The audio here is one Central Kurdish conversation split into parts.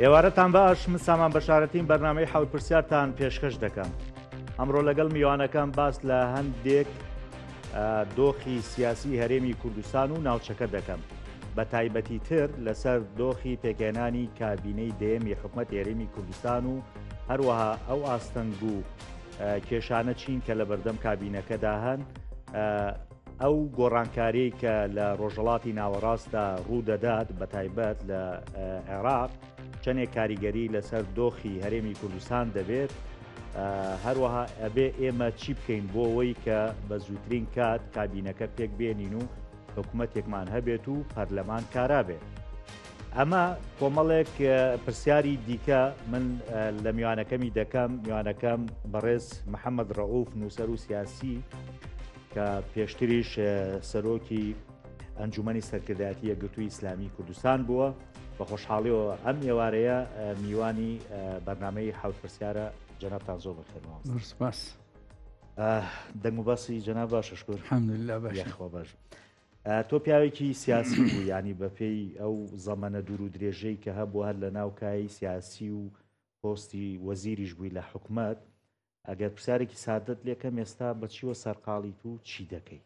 ئێوارەتان باش من سامان بەشارەتیم بەرنامەی حەوتپرسیارتان پێشکەش دەکەم. ئەمڕۆ لەگەڵ میوانەکان باس لە هەندێک دۆخی سیاسی هەرێمی کوردستان و ناوچەکە دەکەم، بە تایبەتی تر لەسەر دۆخی پێکێنانی کابینەی دەیەمی حکوومەت هێرێمی کوردستان و هەروەها ئەو ئاستەنگ و کێشانە چین کە لە بەردەم کابینەکەدا هەن، ئەو گۆڕانکاریی کە لە ڕۆژهەڵاتی ناوەڕاستدا ڕوودەدات بە تایبەت لە عێراق چەندێک کاریگەری لەسەر دۆخی هەرێمی کوردستان دەبێت، هەروەها ئەبێ ئێمە چی بکەین بۆ ئەوەی کە بە زووترین کات کابینەکە پێک بێنین و حکوومەتێکمان هەبێت و پەرلەمان کارا بێت. ئەمە کۆمەڵێک پرسیاری دیکە من لە میوانەکەمی دەکەم. میوانەکەم بەڕێز محەممەد ڕەئوف نووسەر و سیاسی کە پێشتریش سەرۆکی ئەنجومەنی سەرکردایەتی یەکگرتووی ئیسلامی کوردستان بووە. بە خۆشحاڵیەوە ئەم ئێوارەیە میوانی بەرنامەی حەوتپرسیارە. جەنابتان زۆر بەخێر. سپاس. دەنگ و باسی جەناب باشە شکر. الحەمدولله باشە. باش. تۆ پیاوێکی سیاسی بوو، ینی بەپێی ئەو زەمانە دوور و درێژەی کە هەبوو هەر لە ناو کای سیاسی و پۆستی وەزیریش بووی لە حکوومەت. ئەگەر پرسیارێکی سادەت لێکەم، ئێستا بەچیوە سەرقاڵیت و چی دەکەی؟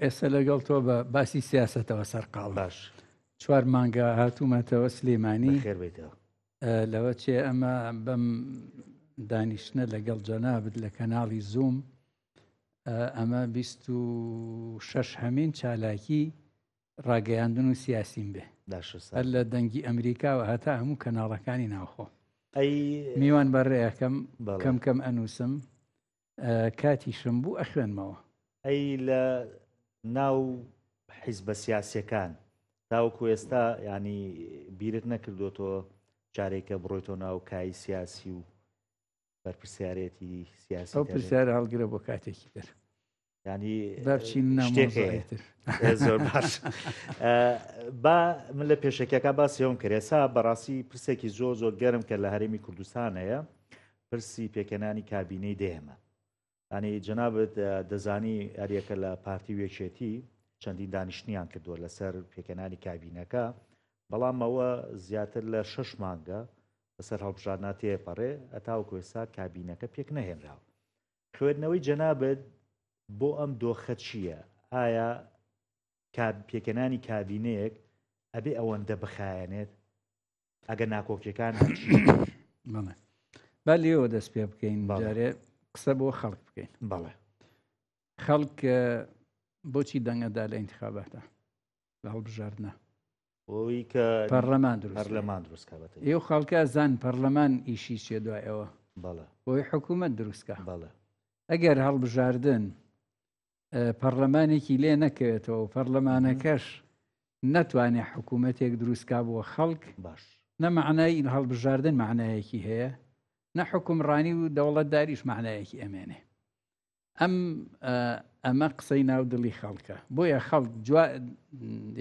ئێستا لەگەڵ تۆ بە باسی سیاسەتەوە سەرقاڵ. باش. 4 مانگە هاتوومەتەوە سلێمانی خێربێتەوە. لەوە چێ ئەمە بەم دانیشتە لەگەڵ جەنابت لە کەناڵی زووم ئەمە 26 هەمین چالاکی ڕاگەیاندن و سیاسیم بێ هەر لە دەنگی ئەمریکاوە هەتا هەموو کەناڵەکانی ناوخۆ. میوان بەڕێیەکەم کەم کەم ئەنووسم، کاتیشم بوو ئەخوێنمەوە. ئەی لە ناو حیزبە سیاسیەکان تاوەکو ئێستا ینی بیرت نەکردوتەوە جارێکە بڕۆیتۆ ناو کای سیاسی و بەرپرسیارەتی سیاسی؟ ئەو پرسیارە هەڵگرە بۆ کاتێکی تر، ینی شتێکتر. زۆر باش. با من لە پێشەکەەکە باسیەوەم کرێسا بەڕاستی پرسێکی زۆر زۆر گەرم کە لە هەرێمی کوردستان هەیە، پرسی پێکەنانی کابینەی دێمە. ینی جەنابەت دەزانی ئەریەکە لە پارتی وێچێتی چەندین دانیشتنیان کردووە لەسەر پێکەنانی کابینەکە، بەڵام ئەوە زیاتر لە 6 مانگە لەسەر هەڵبژاردنا تێپەڕێ ئەتاوەکو ئێستا کابینەکە پێک نەهێنراوە. خوێندنەوەی جەنابەت بۆ ئەم دۆخە چییە؟ ئایا پێکەنانی کابینەیەک ئەبێ ئەوەندە بخایەنێت ئەگەر ناکۆکیەکان با لێەوە دەست پێ بکەین، جارێ قسە بۆ خەڵک بکەین. بەڵێ خەڵک بۆچی دەنگەدا لە ئینتخاباتە لە هەڵبژاردنە؟ بۆی کە پەرلەمان دروستکە. ئێو خەڵکە زان پەرلەمان ئیشی چێ دوایەوە، بەڵێ بۆی حکوومەت دروستکە. بەڵێ ئەگەر هەڵبژاردن پەرلەمانێکی لێ نەکەوێتەوە و پەرلەمانەکەش نەتوانێت حکوومەتێک دروستکا بۆ خەڵک، باش نەمعنای هەڵبژاردن معنایەکی هەیە، نە حکومڕانی و دەوڵەتداریش معنایەکی ئەمێنێ. ئەمە قسەی ناو دڵی خەڵکە، بۆیە خەڵک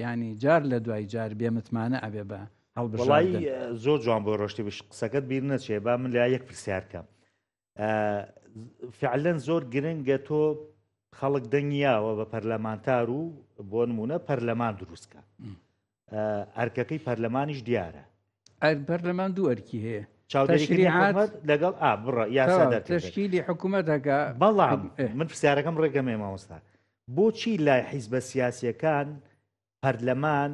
ینی جار لە دوای جار بێمتمانە ئەبێ بە هەڵبژاردن. زۆر جوان بۆ ڕۆشتی بش قسەکەت بیر نەچێ. با من لە یەک پرسیارکەم، فعلەن زۆر گرنگە تۆ خەڵک دەنگیاوە بە پەرلەمانتار و بۆ نمونە پەرلەمان دروستکە، ئەرکەکەی پەرلەمانیش دیارە. پەرلەمان دوو ئەرکی هەیە، چاودێریات لەگەڵ بڕە یاسا تشکیلی حکوومەتەکە. بەڵام من پرسیارەکەم ڕێگەمێ مامۆستا، بۆچی لای حیزبە سیاسیەکان پەرلەمان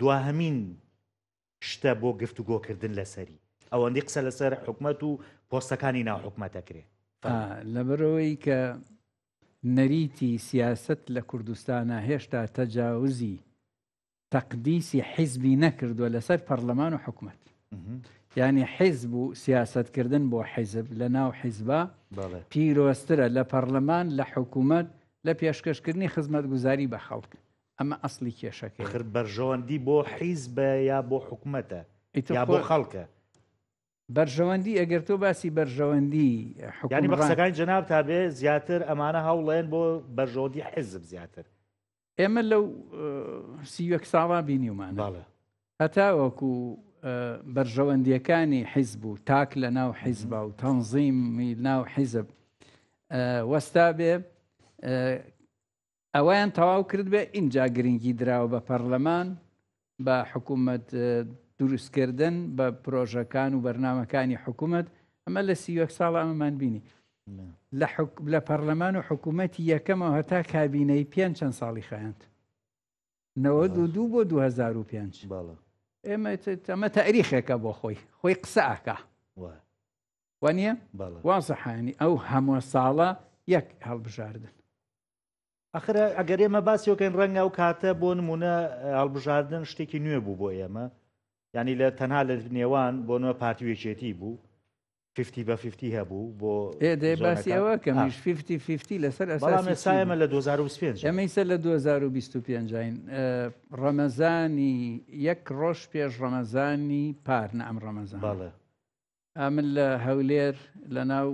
دواهەمین شتە بۆ گفتوگۆکردن لەسەری ئەوەندی قسە لەسەر حکوومەت و پۆستەکانی ناو حکوومەتەکرێ؟ لەبەرەوەی کە نەریتی سیاست لە کوردستانە هێشتا تەجاوزی تەقدیسی حیزبی نەکردووە لەسەر پەرلەمان و حکوومەت. یعنی حیزب و سیاستکردن بۆ حیزب لە ناو حیزبە پیرۆسترە لە پەرلەمان لە حکوومەت لە پێشکەشکردنی خزمەت گوزاری بە خەڵک. ئەمە ئەسلی کێشەکە. بەرژەوەندی بۆ حیزبە یا بۆ حکوومەتە یا بۆ خەڵکە؟ بەرژەوەندی ئەگەر تۆ باسی بەرژەوەندی ینی بە قسەکانی جەناب تا بێ زیاتر ئەمانە هەوڵێن بۆ بەرژەوەندی حیزب زیاتر. ئێمە لەو 31 ساڵا بینیومان هەتاوەکو بەرژەوەندیەکانی حیزب و تاک لە ناو حیزبە و تەنزیمی ناو حیزب وەستا بێ ئەویان تەواو کرد بێ، اینجا گرنگی دراوە بە پەرلەمان بە حکوومەت دروستکردن بە پرۆژەکان و بەرنامەکانی حکوومەت ئەمە لە 31 ساڵ ئەمەمان بینی لە پەرلەمان و حکوومەتی یەکەمەوە هەتا کابینەی 5 چەند ساڵی خایاند 92 بۆ 2005 ئێمە تاریخێکە بۆ خۆی قسەکە وانە وازەحانی ئەو هەموو ساڵە یەک هەڵبژاردن ئەخرە ئەگەر ئێمە باسیەکەین ڕەنگە و کاتە بۆ نمونە هەڵبژاردن شتێکی نوێ بوو بۆ ئێمە ینی لە تەنها لە نێوان بۆ نوێ پارتیوێکێتی بوو 50 بە 50 هەبوو بۆ باسی ئەوە کەمیش 50 لەسەر ئەسامە لە 2025 ئەمەیسە لە 2025 ڕەمەزانی یەک ڕۆژ پێش ڕەمەزانی پارنە ئەم ڕەمەزان من لە هەولێر لە ناو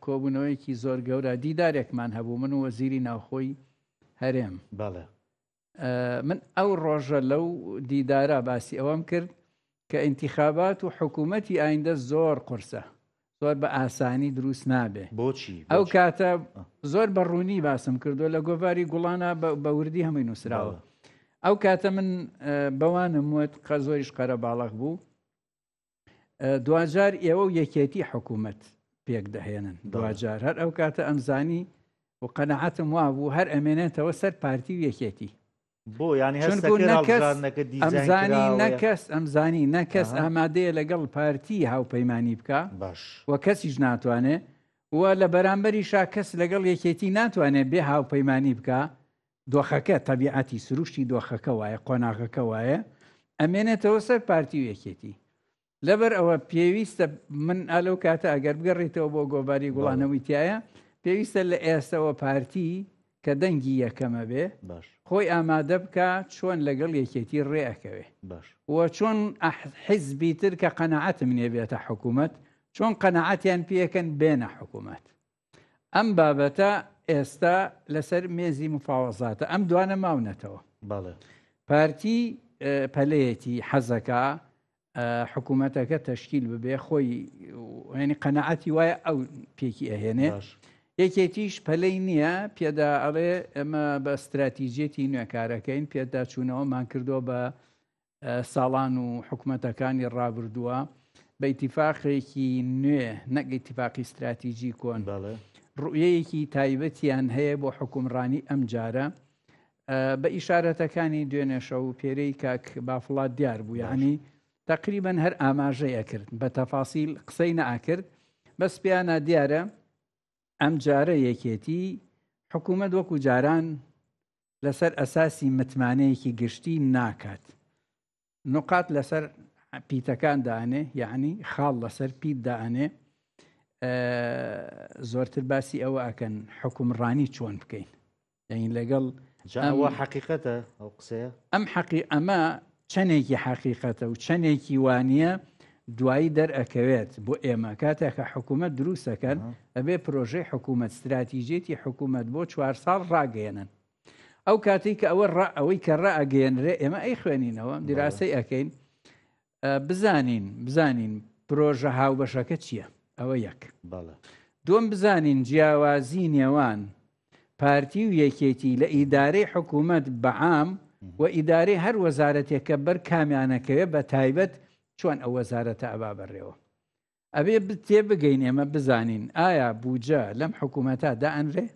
کۆبوونەوەیەکی زۆر گەورە دیدارێکمان هەبوو من و وەزیری ناوخۆی هەرێم من ئەو ڕۆژە لەو دیدارە باسی ئەوەم کرد کە ئینتیخابات و حکوومەتی ئایندە زۆر قورسە زۆر بە ئاسانی دروست نابێ بۆچی ئەو کاتە زۆر بەڕوونی باسم کردو لە گۆڤاری گوڵانە بە وردی هەمووی نووسراوە ئەو کاتە من بەوانم وت قە زۆریش قەرە باڵغ بوو دوجار ئێوە و یەکێتی حکوومەت پێک دەهێنن دوجار هەر ئەو کاتە ئەمزانی و قەنەعەتم وا بوو هەر ئەمێنێتەوە سەر پارتی و یەکێتی بۆ ینی ئەمزانی نەکەس ئامادەیە لەگەڵ پارتی هاوپەیمانی بکە وە کەسیش ناتوانێ وە لە بەرامبەریشا کەس لەگەڵ یەکێتی ناتوانێت بێ هاوپەیمانی بکە دۆخەکە تەبیعەتی سروشتی دۆخەکە وایە قۆناغەکە وایە ئەمێنێتەوە سەر پارتی و یەکێتی لەبەر ئەوە پێویستە من ئالەو کاتە ئەگەر بگەڕێتەوە بۆ گۆڤاری گوڵانەوەی تایە پێویستە لە ئێستەوە پارتی کە دەنگی یەکەمە بێ خۆی ئامادە بکە چۆن لەگەڵ یەکێتی ڕێەکەوێ وە چۆن حیزبی تر کە قەنەعەتم نێبێتە حکوومەت چۆن قەنەعەتیان پێکەن بێنە حکوومەت ئەم بابەتە ئێستا لەسەر مێزی مفاوەزاتە ئەم دوانە ماونەتەوە پارتی پەلەیەتی حەزەکە حکوومەتەکە تەشکیل ببێ خۆی ینی قەنەعەتی وایە ئەو پێکی ئەهێنێ یەکێتیش پەلەی نییە پێدا ئەڵێ ئەمە بە استراتیژیەتی نوێکارەکەین پێدا چوونەوەمان کردو بە ساڵان و حکوومەتەکانی ڕابردووە بە ئیتیفاقێکی نوێ نەک ئیتیفاقی استراتیژی کۆن ڕوئیەیەکی تایبەتیان هەیە بۆ حکومڕانی ئەم جارە بە ئیشارەتەکانی دوێنێشە و پێرەی کاک بافڵات دیار بوو یعنی تقریبەن هەر ئاماژەیە کرد بە تەفاسیل قسەی نەئاکرد بەس پیانە دیارە ئەم جارە یەکێتی حکوومەت وەکو جاران لەسەر ئەساسی متمانەیەکی گشتی ناکات نقاط لەسەر پیتەکان دانێ یعنی خاڵ لەسەر پیت دانێ زۆرتر باسی ئەوە ئەکەن حکومڕانی چۆن بکەین یعنی لەگەڵ حقیقەتە ئەو قسەیە ئەمە چەندێکی حقیقەتە و چەندێکی وانە دوایی دەرئەکەوێت بۆ ئێمە کاتێکە حکوومەت دروستەکەن ئەبێ پرۆژەی حکوومەت استراتیژێتی حکوومەت بۆ 4 ساڵ ڕاگەێنن ئەو کاتی کە ئەوەی کە ڕائگەێنرێ ئێمە ئەی خوێنینەوە دیراسی ئەەکەین بزانین پرۆژە هاوبەشەکە چییە ئەوە یەک دوم بزانین جیاوازی نێوان پارتی و یەکێتی لە ئیدارەی حکوومەت بەعام و ئیدارەی هەر وەزارەتێکە بەر کامیانەکەوێ بە تایبەت چۆن ئەو وەزارەتە ئەبا بەڕێوە ئەبێ تێ بگەین ئێمە بزانین ئایا بوجە لەم حکوومەتە دائەنرێ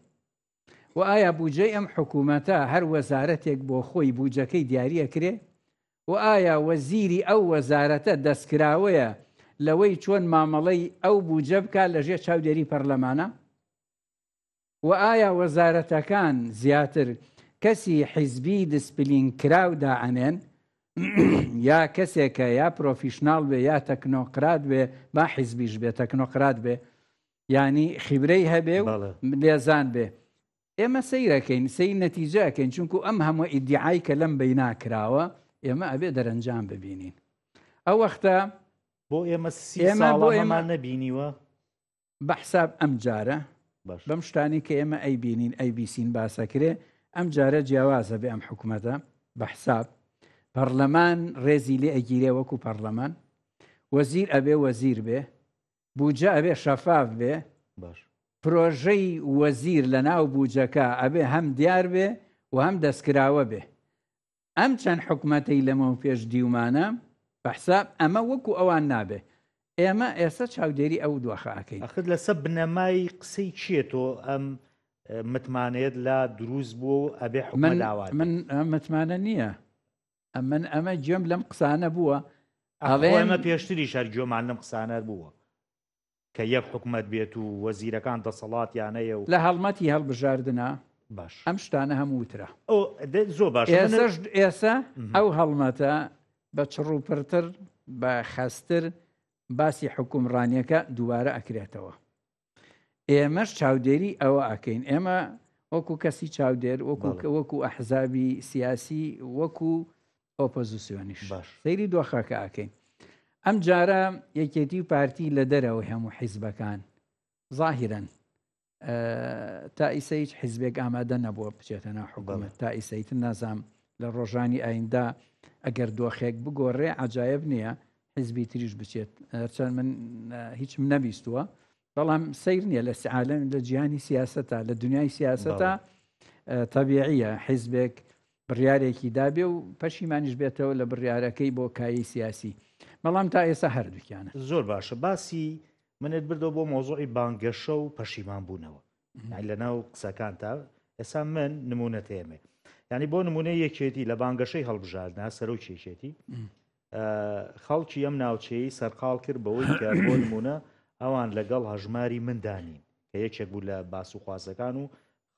و ئایا بوجەی ئەم حکوومەتە هەر وەزارەتێک بۆ خۆی بوجەکەی دیاریەکرێ و ئایا وەزیری ئەو وەزارەتە دەستکراوەیە لەوەی چۆن مامەڵەی ئەو بوجە بکات لەژێر چاودێری پەرلەمانە و ئایا وەزارەتەکان زیاتر کەسی حیزبی دسپلین کراو داعنێن یا کەسێکە یا پرۆفیشناڵ بێ یا تەکنۆقرات بێ با حیزبیش بێ تەکنۆقرات بێ ینی خیبرەی هەبێ و لێزان بێ ئێمە سەیرەکەین سەی نەتیجەکەین چونکو ئەم هەموو ئیدعای کە لەم بەینا کراوە ئێمە ئەبێ دەرەنجام ببینین ئەو وەختە بۆ ئێمە نەبینیوە بە حساب ئەم جارە بەم شتانی کە ئێمە ئەیبینین ئەیبیسین باسەکرێ ئەم جارە جیاوازە بێ ئەم حکوومەتە بە حساب پەرلەمان ڕێزی لێ ئەگیرێ وەکو پەرلەمان وەزیر ئەبێ وەزیر بێ بوجە ئەبێ شەفاف بێ پرۆژەی وەزیر لە ناو بوجەکە ئەبێ هەم دیار بێ و هەم دەستکراوە بێ ئەم چەند حکوومەتەی لەمە پێش دیومانە بەحساب ئەمە وەکو ئەوان نابێ ئێمە ئێستا چاودێری ئەو دۆخەکەین ئەخت لەسەر بنەمای قسەی چێتۆ ئەم متمانەیەت لا دروست بوو و ئەبێ حکومە داوات من متمانە نییە ئەمە گوێم لەم قسانە بووە ئەڵێمە پێشتری شەر گوێمان لەم قسانە بووە کە یەک حکومەت بێت و وەزیرەکان دەسەڵاتیانەیە و لە هەڵمەتی هەڵبژاردنە باش ئەم شتانە هەموو وترە زۆر باش ئێستا ئەو هەڵمەتە بە چڕوپڕتر بە خەستر باسی حکومڕانیەکە دووبارە ئەکرێتەوە ئێمەش چاودێری ئەوە ئەکەین ئێمە وەکو کەسی چاودێر وەکو ئەحزابی سیاسی وەکو ئۆپۆزیسیۆنیش سەیری دۆخەکە ئەکەین ئەم جارە یەکێتی و پارتی لە دەرەوە هەموو حیزبەکان ظاهرەن تا ئیسە هیچ حیزبێک ئامادە نەبووە بچێتە ناو حکومەت تا ئیسەیتر نازام لە ڕۆژانی ئایندا ئەگەر دۆخێک بگۆڕێ عجایب نییە حیزبی تریش بچێت چەند من هیچم نەبیستووە بەڵام سیر نییە لە عالەم لە جیهانی سیاسەتە لە دنیای سیاسەتە تەبیعیە حیزبێک بڕیارێکی دابێ و پەشیمانیش بێتەوە لە بڕیارەکەی بۆ کایی سیاسی بەڵام تا ئێستا هەردووکیانە زۆر باشە باسی منت بردەوە بۆ مۆزۆی بانگەشە و پەشیمان بوونەوە لە ناو قسەکان تا ئێستا من نمونە تێمێ ینی بۆ نمونە یەکێتی لە بانگەشەی هەڵبژاردنە سەرۆک کێشێتی خەڵکی ئەم ناوچەی سەرقاڵ کرد بەوەی کە بۆ نمونە ئەوان لەگەڵ هەژماری مندانی کە یەکێک بوو لە باس و خوازەکان و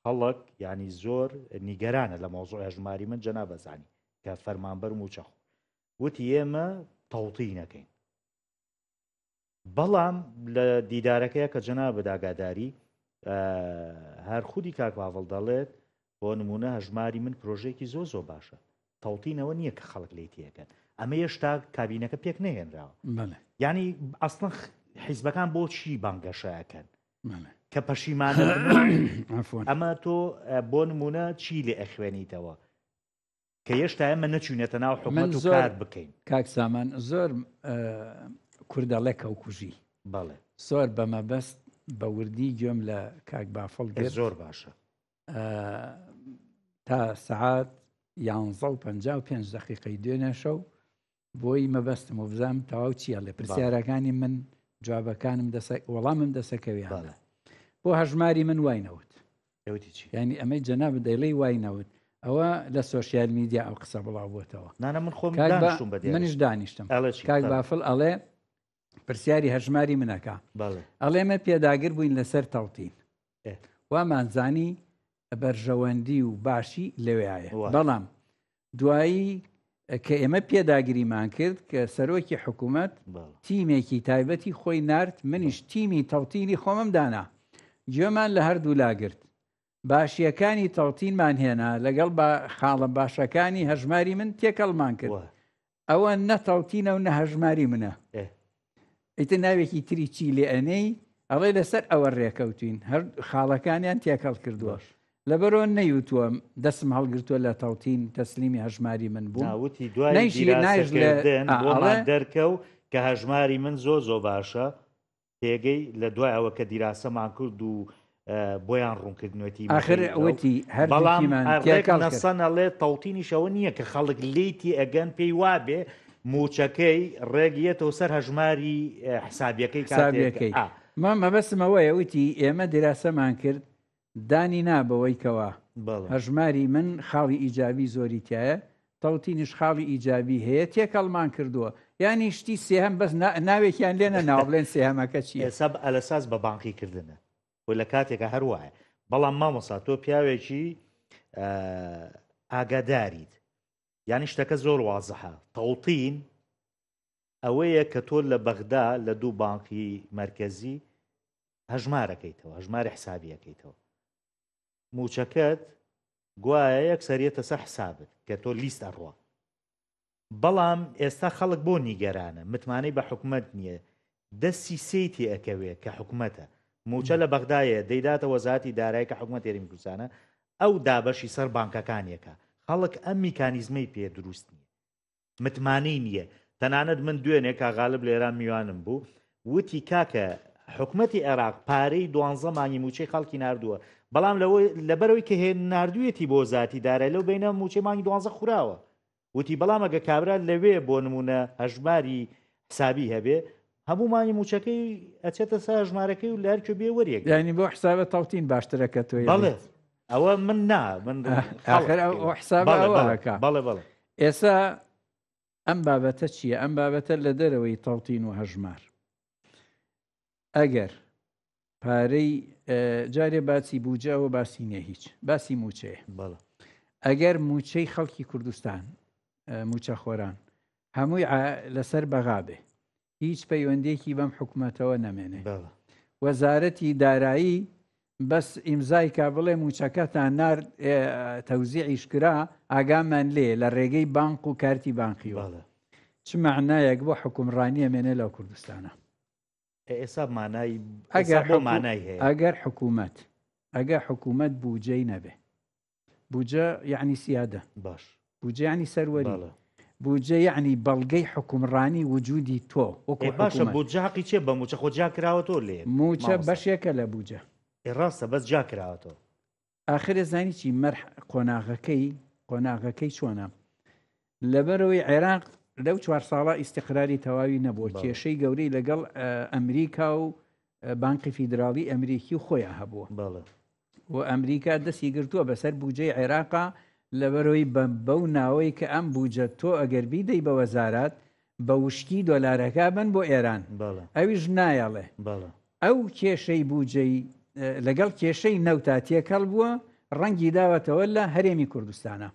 خەڵک ینی زۆر نیگەرانە لە مۆزۆی هەژماری من جەنا بەزانی کە فەرمانبەر و چەخ وتی ئێمە تەوتی نەکەین بەڵام لە دیدارەکەیە کە جەنا بەداگاداری هەر خودی کاک باڤڵ دەڵێت بۆ نمونە هەژماری من پرۆژێکی زۆ باشە تەوتینەوە نییە کە خەڵک لی تێکەن ئەمە هێشتا کابینەکە پێک نەهێنراوە ینی ئەسڵن حیزبەکان بۆ چی بانگەشەکەن کە پەشیمانە ئەمە تۆ بۆ نمونە چی لێ ئەخوێنیتەوە کە هێشتا ئەمە نەچوونێتە ناو حکومەت و کار بکەین کاک سامان زۆر کوردەڵێکە و کوژی بەڵێ زۆر بەمەبەست بە وردی گوێم لە کاک بافڵ زۆر باشە تا سعات 11:55 دقیقەی دوێنێ شەو بۆی مەبەستم و بزانم تەواو چیە لێ پرسیارەکانی من جوابەکانم وەڵامم دەسەکەویان بۆ هەژماری من وای نەوت ینی ئەمەی جەناب دەیڵی وای نەوت ئەوە لە سۆشیال میدیا ئەو قسە بڵاو بووتەوە من خۆم منیش دانیشتم کاک بافڵ ئەڵێ پرسیاری هەژماری منەکە ئەڵێمە پێداگر بووین لەسەر تەوتین وامانزانی بەرژەوەندی و باشی لەوێایە بەڵام دوایی کە ئێمە پێداگریمان کرد کە سەرۆکی حکوومەت تیمێکی تایبەتی خۆی نرد منیش تیمی تەوتینی خۆمم دانا گوێمان لە هەردوو لاگرت باشیەکانی تەوتینمان هێنا لەگەڵ خاڵە باشەکانی هەژماری من تێکەڵمان کرد ئەوە نەتەوتینە و نە هەژماری منە ئیتر ناوێکی تری چی لێ ئەنەی ئەڵێ لەسەر ئەوە ڕێکەوتین هەر خاڵەکانیان تێکەڵ کردووە لەبەرەوە نەیوتووە دەستم هەڵگرتووە لە تەوتین تەسلیمی هەژماری من بوو ناوتی دوای دەرکە و کە هەژماری من زۆ باشە پێگەی لە دوای ئەوە کە دیراسەمان کرد و بۆیان ڕوونکردنوێتی ئاخرەوەتی هەرنەسەنەڵێ تەوتینیشەوە نییە کە خەڵک لیتی ئەگەن پێی وابێ موچەکەی ڕێگیێتەوە سەر هەژماری حسابیەکەی کاتێکەکەی مەبەستمەوەیە وتی ئێمە دیراسەمان کرد دانی نابەوەی کەوە هەژماری من خاڵی ئیجابی زۆری تایە تەوتینش خاڵی ئیجابی هەیە تێکەڵمان کردووە ینی شتی سێهم بەس ناوێکیان لێنە ناو بڵێن سێهەمەکە چیە سەب ئەلەساس بە بانقی کردنە و لە کاتێکە هەروایە بەڵام مامۆستا تۆ پیاوێکی ئاگاداریت یانی شتەکە زۆر وازەحە تەوتین ئەوەیە کە تۆ لە بەغدا لە دوو بانقی مرکزی هەژمارەکەیتەوە هەژماری حسابیەکەیتەوە موچەکەت گوایە یەک سەریەتە سەر حسابت کە تۆ لیست ئەڕوە بەڵام ئێستا خەڵک بۆ نیگەرانە متمانەی بە حکومەت نییە دەستی سێتی ئەکەوێت کە حکومەتە موچە لە بەغدایە دەیداتە وەزارەتی دارایی کە حکومەت هێرمی کوردستانە ئەو دابەشی سەر بانکەکانیەکە خەڵک ئەم میکانیزمەی پێ دروست نییە متمانەی نییە تەنانەت من دوێنێ کاغالب لێران میوانم بوو وتی کاکە حکومەتی عێراق پارەی 12 مانگی موچەی خەڵکی ناردووە بەڵام لەبەرەوەی کە هێن ناردوویەتی بۆ وەزارەتی دارایی لەو بینە موچەی مانگی 12 خوراوە وتی بەڵام ئەگە کابرا لەوێ بۆ نمونە هەژماری حسابی هەبێ هەمومانی موچەکەی ئەچێتە سا ژمارەکەی و لارکو بێ وەریەک ینی بۆ حسابە تاوتین باشترەکە تۆ بەڵێ ئەوە من نا من حسابەکە بەڵێ ئێستا ئەم بابەتە چییە؟ ئەم بابەتە لە دەرەوەی تاوتین و هەژمار ئەگەر پارەی جارێ باسی بووجەوە باسی نیە هیچ باسی موچەیە ئەگەر موچەی خەڵکی کوردستان موچە خۆران هەمووی لەسەر بەغابێ هیچ پەیوەندێکی بەم حکوومەتەوە نەمێنێ وەزارەتی دارایی بەس ئیمزای کا بڵێ موچەکەتان نار تەوزیعیش کرا ئاگامان لێ لە ڕێگەی بانک و کارتی بانقیوە چ معنایەک بۆ حکومڕانیە مێنێ لە کوردستانە ئێستا مانای ئەگەر حکوومەت بوجەی نەبێ بوجە یعنی سیادە باش بوجە یعنی سەروەری بوجە یعنی بەڵگەی حکومڕانی وجودی تۆ باشە بوجە حەقی چێ بە موچە خۆ جا کراوەتۆ لێ موچە بەشێکە لە بوجە ڕاستە بەس جا کراوەتەوە ئاخرە زانی چی قۆناغەکەی چۆنە لەبەرەوەی عێراق لەو 4 ساڵە ئیستیقراری تەواوی نەبووە کێشەی گەورەی لەگەڵ ئەمریکا و بانقی فیدراڵی ئەمریکی و خۆیان هەبووە و ئەمریکا دەستی گرتووە بەسەر بوجەی عێراقا لەبەرەوەی بەو ناوەی کە ئەم بوجە تۆ ئەگەر بیدەی بە وەزارات بە وشکی دۆلارەکە بن بۆ ئێران ئەویش نایەڵێ ئەو کێشەی بوجەی لەگەڵ کێشەی نەوتا تێکەڵ بووە ڕەنگی داوەتەوە لە هەرێمی کوردستانە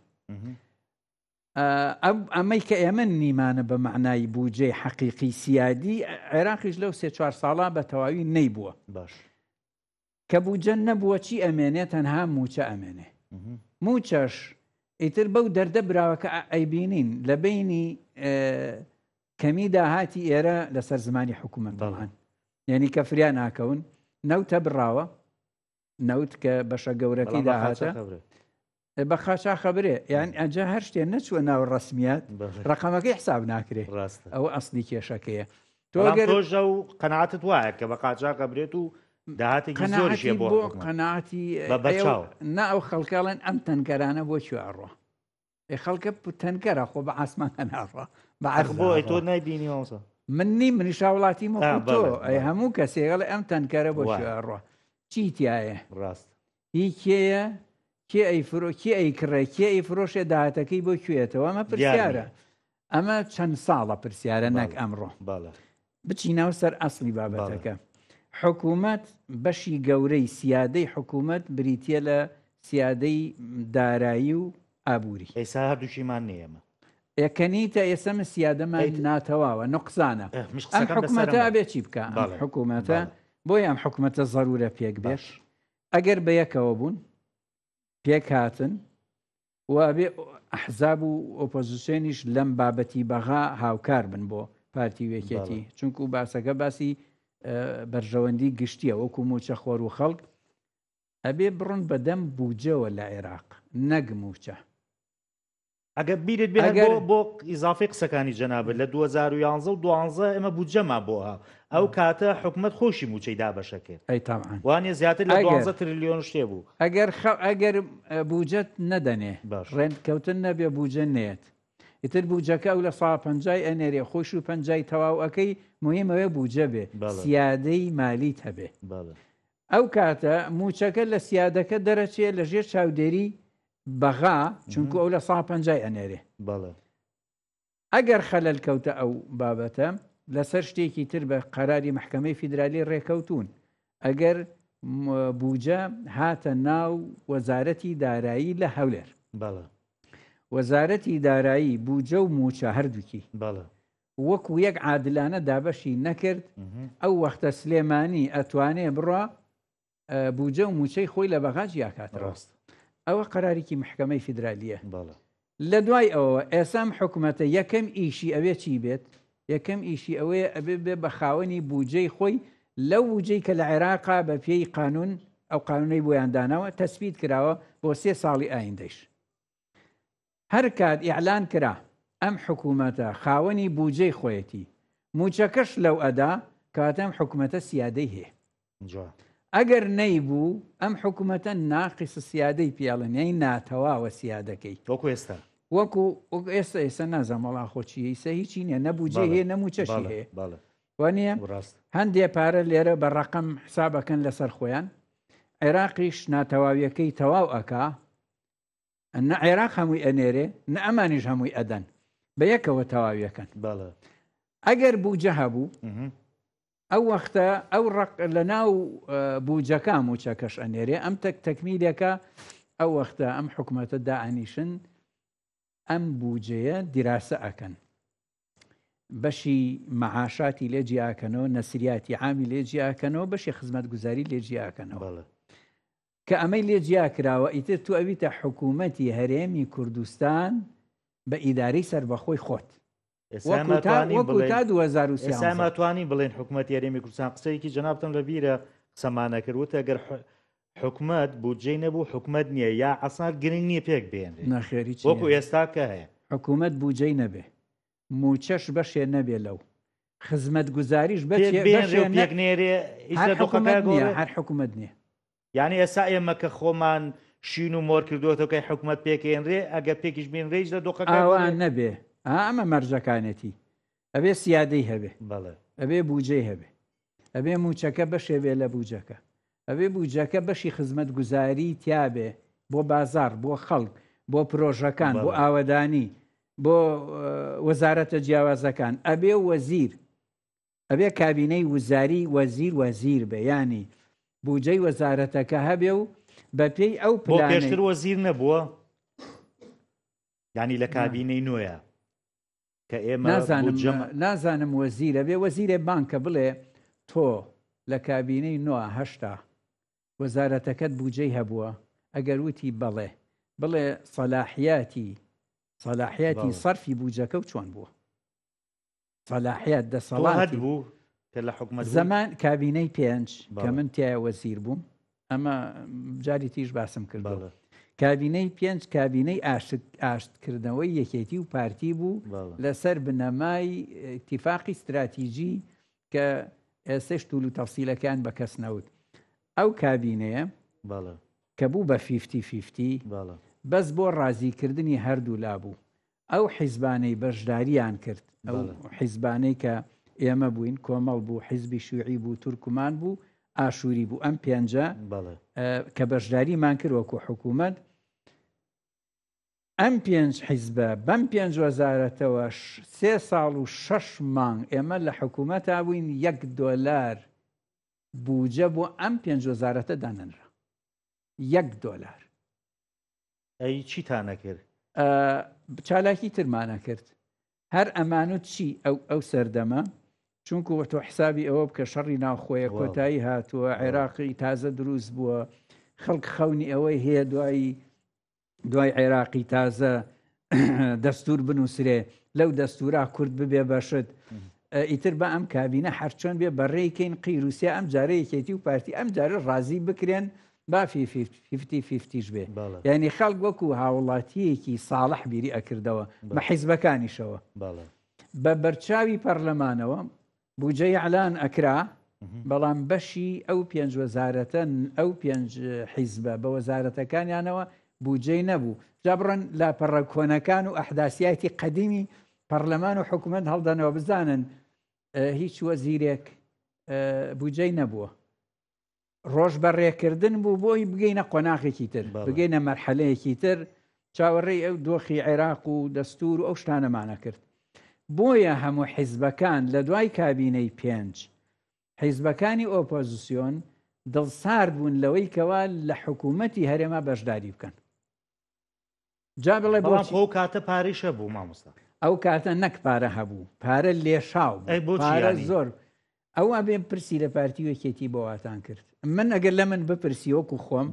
ئەمەی کە ئێمە نیمانە بە معنای بوجەی حەقیقی سیادی عێراقیش لەو 3-4 ساڵا بە تەواوی نەیبووە باش کە بوجە نەبووە چی ئەمێنێت تەنها موچە ئەمێنێ موچەش ئیتر بەو دەردە براوەکە ئەیبینین لە بینی کەمی داهاتی ئێرە لەسەر زمانی حکوومەت بەڵان یعنی کە فریان ناکەون نەوتە بڕاوە نەوت کە بەشە گەورەکەی داهاتە بە خاچا خەبرێ یان ئەجا هەر شتێ نەچوە ناو ڕسمیات ڕقەمەکەی حساب ناکرێت ئەوە ئەسلی کێشەکەیە تۆژە و قەناعاتت وایە کە بە قاچا خەبرێت و داهاتێکی زۆریشێ بۆ قەناعاتی بەچاو نا ئەو خەڵکەڵێن ئەم تەنکەرانە بۆ کوێ ئەڕۆ خەڵکە تەنکەرە خۆ بە ئاسمانە ناڕۆ بۆ تۆ نایبینی وڵسە من نیم منیشا وڵاتی تۆ ئەی هەموو کەسێگەڵ ئەم تەنکەرە بۆ کوێ ئەڕۆ چیتیایە ڕاست هی کێیە کێ ئەیفرۆ کێ ئەیکڕێ کێ ئەی فرۆشێ داهاتەکەی بۆ کوێتەوە ئەمە پرسیارە ئەمە چەند ساڵە پرسیارە نەک ئەمڕۆ بچینەوە سەر ئەسلی بابەتەکە حکوومەت بەشی گەورەی سیادەی حکوومەت بریتە لە سیادەی دارایی و ئابووری ئێستا هەردووشیمان نیەمە یەکەنیتە ئێسمە سیادەمان ناتەواوە نقصانە ئەم حکوومەتە ئەبێ چی بکە حکوومەتە بۆی ئەم حکوومەتە ضرورە پێک بێش ئەگەر بە یەکەوە بوون پێک هاتن و ئەبێ ئەحزاب و ئۆپۆزیسیۆنیش لەم بابەتی بەغا هاوکار بن بۆ پارتی وێکێتی چونکو باسەکە باسی بەرژەوەندی گشتیە وەکو موچە خۆر و خەڵک ئەبێ بڕن بەدەم بوجەوە لە عێراق نەک موچە ئەگە بیرت بێ بۆ ئیزافی قسەکانی جەنابێت لە 2011 و 2012 ئێمە بودجەما بۆها ئەو کاتە حکومەت خۆشی موچەی دابەشەکرد وانە زیاتر لە 12 تریلیۆن شتێ بوو ئەگەر بوجەت نەدەنێ ڕێندکەوتن نەبێ بوجە نێت ئیتر بوجەکە ئەو لە 150 ئەنێرێ خۆش و 50 تەواو ئەەکەی مهمەوەی بوجە بێ سیادەی مالیت هەبێ ئەو کاتە موچەکە لە سیادەکە دەرەچێت لە ژێر چاودێری بەغا چونکو ئەو لە 150 ئەنێرێ ئەگەر خەلەل کەوتە ئەو بابەتە لەسەر شتێکی تر بە قەراری محکەمەی فیدرالی ڕێکەوتون ئەگەر بوجە هاتە ناو وەزارەتی دارایی لە هەولێر وەزارەتی دارایی بوجە و موچە هەردووکی وەکو یەک عادلانە دابەشی نەکرد ئەو وەختە سلێمانی ئەتوانێ بڕە بوجە و موچەی خۆی لە بەغا جیاکاتڕاست ئەوە قەرارێکی محکەمەی فیدرالیە لە دوای ئەوە ئێسام حکوومەتە یەکەم ئیشی ئەوێ چی بێت یەکەم ئیشی ئەوەیە ئەبێ بێ بە خاوەنی بوجەی خۆی لەو بوجەی کە لە عێراقا بە پێی قانون ئەو قانونەی بۆیاندانەوە تەسبیت کراوە بۆ 3 ساڵی ئایندەش هەر کات ئیعلان کرا ئەم حکوومەتە خاوەنی بوجەی خۆیەتی موچەکەش لەو ئەدا کاتەم حکوومەتە سیادەی هەیە ئەگەر نەیبوو ئەم حکوومەتە ناقیس سیادەی پیاڵن یای ناتەواوە سیادەکەی وەکو ئێستا وەکو ئێستا نازانم وەڵا خۆچی ئیسە هیچی نییە نەبووجێ هەیە نەموچەشی هەیە وانە هەندێ پارە لێرە بە ڕقم حسابەکەن لەسەر خۆیان عێراقیش ناتەواویەکەی تەواو ئەکا نە عێراق هەمووی ئەنێرێ نە ئەمانیش هەمووی ئەدەن بە یەکەوە تەواویەکەن ئەگەر بووجە هەبوو ئەو وەختە ئەو ڕق لە ناو بووجەکە موچەکەش ئەنێرێ ئەم تەکمیلەکە ئەو وەختە ئەم حکوومەتە دائانیشن ئەم بووجەیە دیراسە ئەکەن بەشی مەعاشاتی لێ جیاکەنەوە نەسریاتی عامی لێ جیاکەنەوە بەشی خزمەتگوزاری لێ جیاکەنەوە کە ئەمەی لێ جیا کراوە ئیتر تو ئەویتە حکوومەتی هەرێمی کوردستان بە ئیداری سەربەخۆی خۆت وەکو تا 2013 ماتوانی بڵێن حکوومەتی هەرێمی کوردستان قسەیەکی جەنابتم لە بیرە قسەمانە کردوتە گەر حکوومەت بودجەی نەبوو حکوومەت نییە یا عەسار گرنگ نییە پێک بێن نەخێری وەکو ئێستا کە هەیە حکوومەت بودجەی نەبێ موچەش بەشێ نەبێ لەو خزمەت گوزاریش هەر حکوومەت نییە یعنی ئێستا ئێمە کە خۆمان شین و مۆر کردوەوەکەی حکوومەت پێکێنرێ ئەگە پێکیش بین ڕێژ لە دۆخەکان نەبێ ئەمە مەرجەکانێتی ئەبێ سیادەی هەبێ ئەبێ بودجەی هەبێ ئەبێ موچەکە بەشێ بێ لە بودجەکە ئەبێ بودجەکە بەشی خزمەت گوزاری تیابێ بۆ بازار بۆ خەڵک بۆ پرۆژەکان بۆ ئاوەدانی بۆ وەزارەتە جیاوازەکان ئەبێ وەزیر ئەبێ کابینەی وزاری وەزیر بێ ینی بودجەی وەزارەتەکە هەبێ و بە پێی ئەو پێشتر وەزیر نەبووە ینی لە کابینەی نوێیە کە ئێمە نازانم وەزیرە بێ وەزیرێ بانکە بڵێ تۆ لە کابینەی 9 وەزارەتەکەت بودجەی هەبووە ئەگەر وتی بڵێ سەلاحیاتی سەرفی بودجەکە و چۆن بووە سەلاحیات دەسەڵاتی بوو کە لە حکوومەت زەمان کابینەی 5 کە من تایە وەزیر بووم ئەمە جاری تیش باسم کردەوە کابینەی 5 کابینەی ئاشتکردنەوەی یەکێتی و پارتی بوو لەسەر بنەمای ئیتیفاقی استراتیژی کە ئێستش توول و تەفسیلەکان بە کەس نەوت ئەو کابینەیە کە بوو بە 50-50 بەس بۆ ڕازیکردنی هەردوو لابوو ئەو حیزبانەی بەشداریان کرد ئەو حیزبانەی کە ئێمە بووین کۆمەڵ بوو حیزبی شوعی بوو تورکمان بوو ئاشووری بوو ئەم 5 کە بەشداریمان کرد وەکو حکوومەت ئەم 5 حیزبە بەم 5 وەزارەتەوە 3 ساڵ و 6 مانگ ئێمە لە حکوومەتا بووین $1 بوجە بۆ ئەم 5 وەزارەتە دانەنرا $1 ئەی چیتانە کرد چالاکی ترمانە کرد هەر ئەمانوت چی ئەو سەردەمە چونکو وە تۆ حسابی ئەوە بکە شەڕی ناوخۆیە کۆتایی هاتووە عێراقی تازە دروست بووە خەڵک خەونی ئەوەی هەیە دوای عێراقی تازە دەستور بنووسرێ لەو دەستورا کورد ببێ بەشت ئیتر بە ئەم کابینە هەرچۆن بێ بەڕێیکەین قیروسیا ئەم جارە یەکێتی و پارتی ئەم جارە ڕازی بکرێن بافی 50-50 بێ یعنی خەڵک وەکو هاوڵاتیەکی ساڵح بیری ئەکردەوە بە حیزبەکانیشەوە بە بەرچاوی پەرلەمانەوە بودجەی ئەعلان ئەکرا بەڵام بەشی ئەو 5 وەزارەتەن ئەو 5 حیزبە بە وەزارەتەکانیانەوە بودجەی نەبوو جا بڕەن لاپەڕە کۆنەکان و ئەحداسیاتی قەدیمی پەرلەمان و حکوومەت هەڵدانەوە بزانن هیچ وەزیرێک بودجەی نەبووە ڕۆژ بەڕێکردن بوو بۆی بگەینە قۆناغێکی تر بگەینە مەرحەلەیەکی تر چاوەڕێی ئەو دۆخی عێراق و دەستور و ئەو شتانەمانە کرد بۆیە هەموو حیزبەکان لە دوای کابینەی 5 حیزبەکانی ئۆپۆزیسیۆن دڵسارد بوون لەوەی کەوا لە حکوومەتی هەرێما بەشداری بکەن جا بڵێ بۆ کاتە پارێشە بوو مامۆستا ئەو کاتە نەک پارە هەبوو پارە لێشاو پارە زۆر ئەو ئەبێ پرسی لە پارتی وەکێتی بۆواتان کرد من ئەگەر لە من بپرسی وەکو خۆم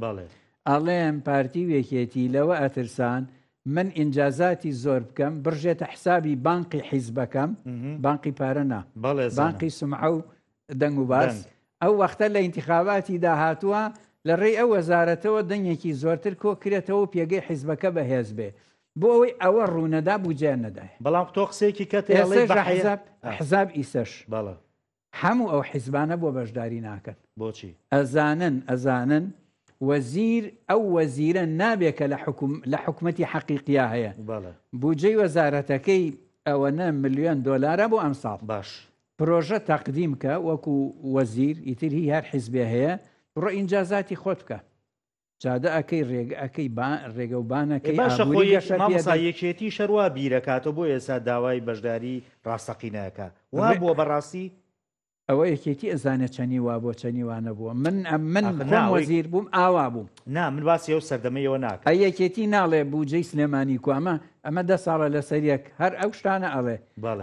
ئەڵێم پارتی وەکێتی لەوە ئەترسان من ئینجازاتی زۆر بکەم بڕژێتە حسابی بانقی حیزبەکەم بانقی پارە نا بانقی سمعە و دەنگ و باس ئەو وەختە لە ئینتیخاباتی داهاتووە لە ڕێی ئەو وەزارەتەوە دەنگێکی زۆرتر کۆ کرێتەوە پێگەی حیزبەکە بەهێز بێ بۆ ئەوەی ئەوە ڕوونەدا بوجێ نەدای بەڵام تۆ قسێکی کە حزاب ئیسەش هەموو ئەو حیزبانە بۆ بەشداری ناکەن بۆچی ئەزانن وەزیر ئەو وەزیرە نابێکە لە حکومەتی حەقیقیە هەیە بودجەی وەزارەتەکەی ئەوەنە ملیۆن دۆلارە بۆ ئەم ساڵ باش پرۆژە تەقدیم کە وەکو وەزیر ئیتر هی هەر حیزبێ هەیە بڕۆ ئینجازاتی خۆت بکە جادە ئەەکەی ڕێگە ئەەکەی ڕێگە و بانەکەی یەکێتی شەروا بیرەکاتەوە بۆ ئێستا داوای بەشداری ڕاستەقینەکە وا بووە بەڕاستی ئەوە یەکێتی ئەزانێت چەنی وا بۆ چەنی وانە بووە من خۆم وەزیر بووم ئاوا بووم من باسی ئەو سەردەمەیەوە ناکە ئە یەکێتی ناڵێ بوجەی سلێمانی کوامە ئەمە 10 ساڵە لەسەریەک هەر ئەو شتانە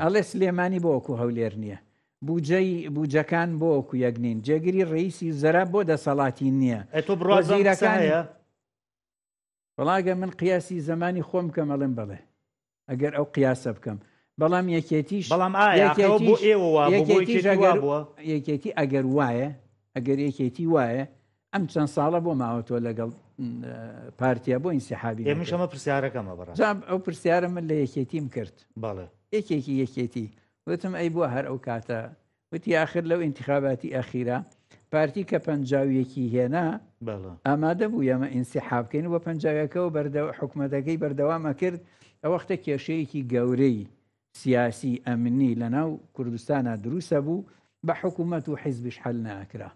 ئەڵێ سلێمانی بۆ وەکو هەولێر نییە بوجەکان بۆ وەکو یەکنین جێگیری ڕئیسی زەرا بۆ دەسەڵاتی نییە وەزیرەکانی بەڵاگە من قیاسی زمانی خۆم کەم ئەڵێم بڵێ ئەگەر ئەو قیاسە بکەم بەڵام یەکێتیش یەکێتی ئەگەر وایە ئەگەر یەکێتی وایە ئەم چەند ساڵە بۆ ماوەتۆ لەگەڵ پارتیا بۆ ئینسیحابی ئێمەشەمە پرسیارەکەمە بەڕ ئەو پرسیارە من لە یەکێتیم کرد بەڵێ یەکێتی وتم ئەی بووە هەر ئەو کاتە وتی آخر لەو ئینتیخاباتی ئەخیرە پارتی کە پەنجاویەکی هێنا ئامادە بوو ئەمە ئینسیحاب بکەین وە پەنجاویەکەەوە حکوومەتەکەی بەردەوامە کرد ئەوەختە کێشەیەکی گەورەی سیاسی ئەمنی لەناو کوردستانە دروستە بوو بە حکوومەت و حیزبیش حەل ناکرا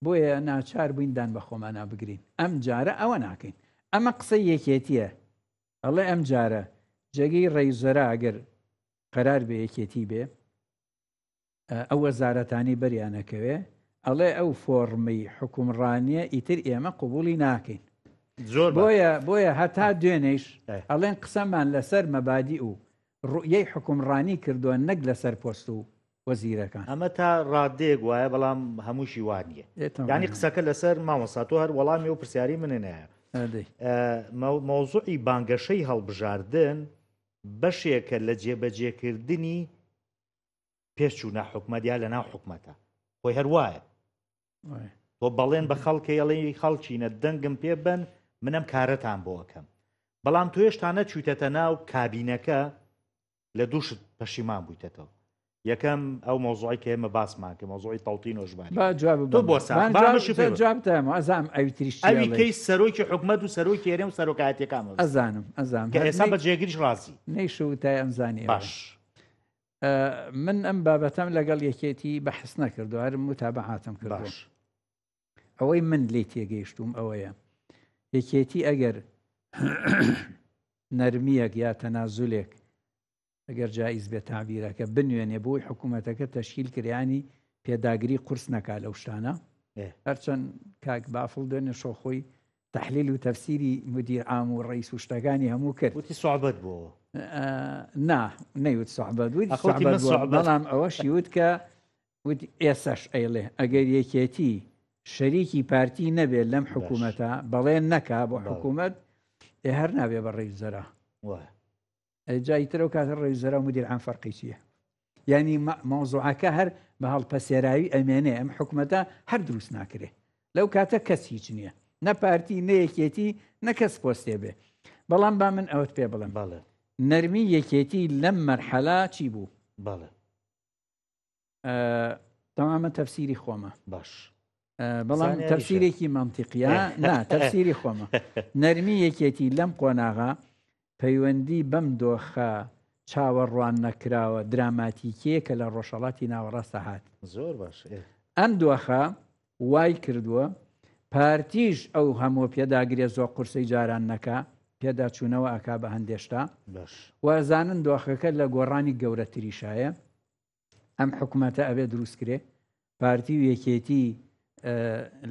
بۆیە ناچار بووین بە خۆمانە بگرین ئەم جارە ئەوە ناکەین ئەمە قسەی یەکێتیە ئەڵێ ئەم جارە جێگەی ڕێیزەرا ئەگەر قەرار بێ یەکێتی بێ ئەو وەزارەتانی بەریانەکەوێ ئەڵێ ئەو فۆرمەی حکومڕانیە ئیتر ئێمە قبولی ناکەین زۆر بۆیە هەتا دوێنێش ئەڵێن قسەمان لەسەر مەبادی و ڕوئیەی حکومڕانی کردووە نەک لەسەر پۆست و وەزیرەکان ئەمە تا ڕادێک وایە بەڵام هەمووشی وانیە ینی قسەکە لەسەر مامۆساتۆ هەر وەڵامی و پرسیاری منێنەیە مۆزوعی بانگەشەی هەڵبژاردن بەشێکە لە جێبەجێکردنی پێشچوونە حکومەت یا لە ناو حکومەتە خۆی هەروایە تۆ بەڵێن بە خەڵکەڵی خەڵچینە دەنگم پێ بن منم کارەتان بۆەکەم بەڵام تۆ هێشتانە چوتەتە ناو کابینەکە لە دووشت پەشیمان بوویتەوە یەکەم ئەو مۆزوعی کە ئێمە باسمان کە مۆزوعی تەڵتین وژبانی تۆ بۆ جوابتەمە ئەوی تریش ئەوی کەی سەرۆکی حکومەت و سەرۆکی هێرێ و سەرۆکایەتەکان ئەزانم کە ئێستا بە جێگیریش ڕازی نەیشوتای ئەمزانی باش من ئەم بابەتەم لەگەڵ یەکێتی بەحس نەکردو هەر متابعاتم کرد ئەوەی من لێ تێگەیشتوم ئەوەیە یەکێتی ئەگەر نەرمیەک یا تەنازولێک ئەگەر جایز بێت تعبیرەکە بنوێنێ بۆی حکوومەتەکە تەشکیل کریانی پێداگری قورس نەکات لەو شتانە هەرچەند کاک بافڵ دوێنێ شۆخۆی تحلیل و تەفسیری مدیر عام و ڕئیس و شتەکانی هەموو کرد وتی سوعبەت بووە نەیوت سوعبەت بەڵام ئەوەشی وت کە ئێسەش ئەیڵێ ئەگەر یەکێتی شەریکی پارتی نەبێت لەم حکوومەتە بەڵێن نەکا بۆ حکوومەت هەر نابێ بە ڕێیزەرا جایترە و کاتە ڕێیزەرا و مدیر عام فەرقی چییە ینی مۆزوعەکە هەر بە هەڵپەسێراوی ئەمێنێ ئەم حکوومەتە هەر دروست ناکرێ لەو کاتە کەس هیچ نییە نە پارتی نەیەکێتی نەکەس پۆستێ بێ بەڵام با من ئەوت پێ بڵم نەرمی یەکێتی لەم مەرحەلا چی بوو تەمامە تەفسیری خۆمە باش بەڵام تەفسیرێکی مەنتیقیە تەفسیری خۆمە نەرمی یەکێتی لەم قۆناغا پەیوەندی بەم دۆخە چاوەڕوان نەکراوە دراماتیکێکە لە ڕۆژهەڵاتی ناوەڕاستە هات زۆر باش ئەم دۆخە وای کردووە پارتیش ئەو هەموو پێداگرێ زۆر قورسەی جاران نەکا پێداچوونەوە ئەکا بە هەندێشتا وازانن دۆخەکە لە گۆڕانی گەورەتریشایە ئەم حکوومەتە ئەبێ دروستکرێ پارتی و یەکێتی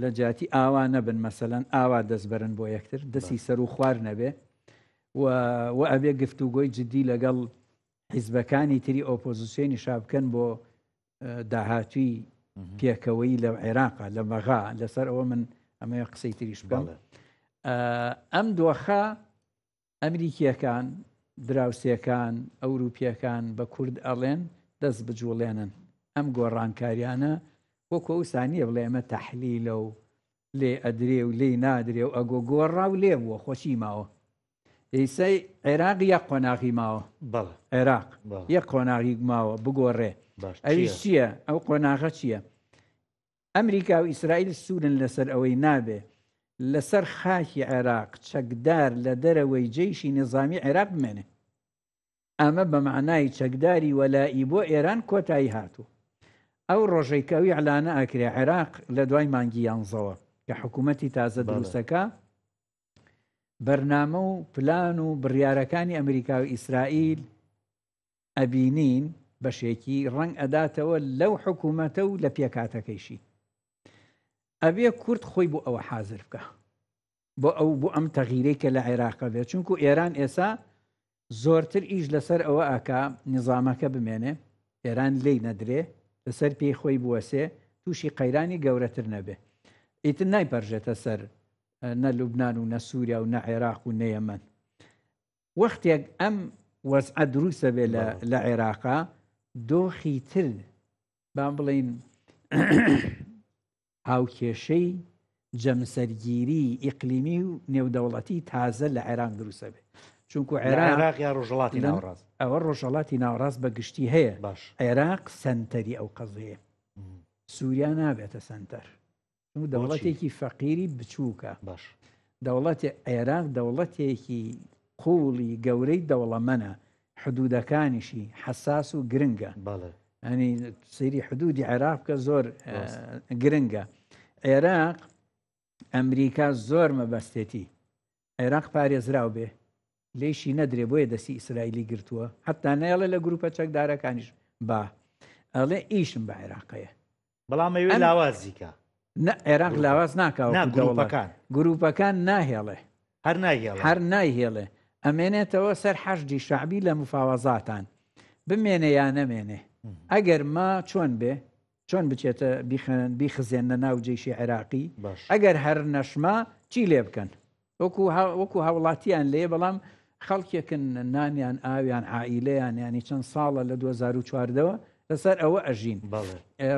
لە جاتی ئاوا نەبن مەسەلەن ئاوا دەستبەرن بۆ یەکتر دەستی سەر و خوار نەبێ و ئەبێ گفتوگۆی جدی لەگەڵ حیزبەکانی تری ئۆپۆزیسیۆنی شابکەن بۆ داهاتوی پێکەوەی لە عێراقا لە مەغا لەسەر ئەوە من ئەمە قسەی تریش بڵێ ئەم دۆخە ئەمریکیەکان دراوسێکان ئەوروپیەکان بە کورد ئەڵێن دەست بجوڵێنن ئەم گۆڕانکاریانە وەکو ئەو سانیە بڵێ ئەمە تەحلیلە و لێ ئەدرێ و لێ نادرێ و ئەگۆ گۆڕا و لێ بووە خۆشی ماوە ئیسای عێراق یەک قۆناغی ماوە عێراق یەک قۆناغی ماوە بگۆڕێ ئەویش چییە ئەو قۆناغە چییە ئەمریکا و ئیسرائیل سوورن لەسەر ئەوەی نابێ لەسەر خاکی عێراق چەکدار لە دەرەوەی جێیشی نظامی عێراق بمێنێ. ئەمە بە معنای چەکداری وەلایی بۆ ئێران کۆتایی هاتوو. ئەو ڕۆژەیکەوی ئەلانە ئەکرێ عێراق لە دوای مانگی 11ەوە کە حکوومەتی تازە دروستەکە بەرنامە و پلان و بڕیارەکانی ئەمریکا و ئیسرائیل ئەبینین بەشێکی ڕەنگ ئەداتەوە لەو حکوومەتە و لە پێکاتەکەیشی. ئەبێ کورد خۆی بۆ ئەوە حازر بکە بۆ ئەم تەغیرەی کە لە عێراقە بێت، چونکو ئێران ئێسا زۆرتر ئیش لەسەر ئەوە ئاکا نظامەکە بمێنێ، ئێران لێی نەدرێ، لەسەر پێی خۆی بوەسێ، تووشی قەیرانی گەورەتر نەبێ، ئیتر نایپەرژێتە سەر نە لوبنان و نە سووریا و نە عێراق و نە یەمەن. وەختێک ئەم وەزعە دروستە بێ لە عێراقا، دۆخی تر با بڵین هاوکێشەی جەمسەرگیری ئیقلیمی و نێودەوڵەتی تازە لە عێراق دروستە بێ، چونکو عێراق یا ڕۆژهەڵاتی ناوەڕاست، ئەوە ڕۆژهەڵاتی ناوەڕاست بە گشتی هەیە. عێراق سەنتەری ئەو قەزەیە، سووریا نابێتە سەنتەر، چونکو دەوڵەتێکی فەقیری بچووکە. دەوڵەتی عێراق دەوڵەتێکی قوڵی گەورەی دەوڵەمەنە، حدودەکانیشی حساس و گرنگە. ئەنی سەیری حدودی عێراق کە زۆر گرنگە. عێراق ئەمریکا زۆر مەبەستێتی، عێراق پارێزراو بێ لێشی نەدرێ، بۆیە دەستی ئیسرائیلی گرتووە، حتا نەیەڵێ لە گروپە چەکدارەکانیش با ئەڵێ ئیشم بە عێراقەیە، بەڵام ئەوێ لاوازیکە. عێراق لاواز ناکاوە، گروپەکان ناهێڵێ، هەر نایهێڵێ، ئەمێنێتەوە سەر حەشدی شعبی لە مفاوەزاتان بمێنێ یا نەمێنێ. ئەگەر ما چۆن بێ، چۆن بچێتە بیخزێنە ناو جێشی عێراقی، ئەگەر هەر نەشما چی لێ بکەن، وەکو هاوڵاتیان لێ، بەڵام خەڵکێکن نانیان ئاویان عائیلەیان ینی چەند ساڵە لە 2014ەوە لەسەر ئەوە ئەژین.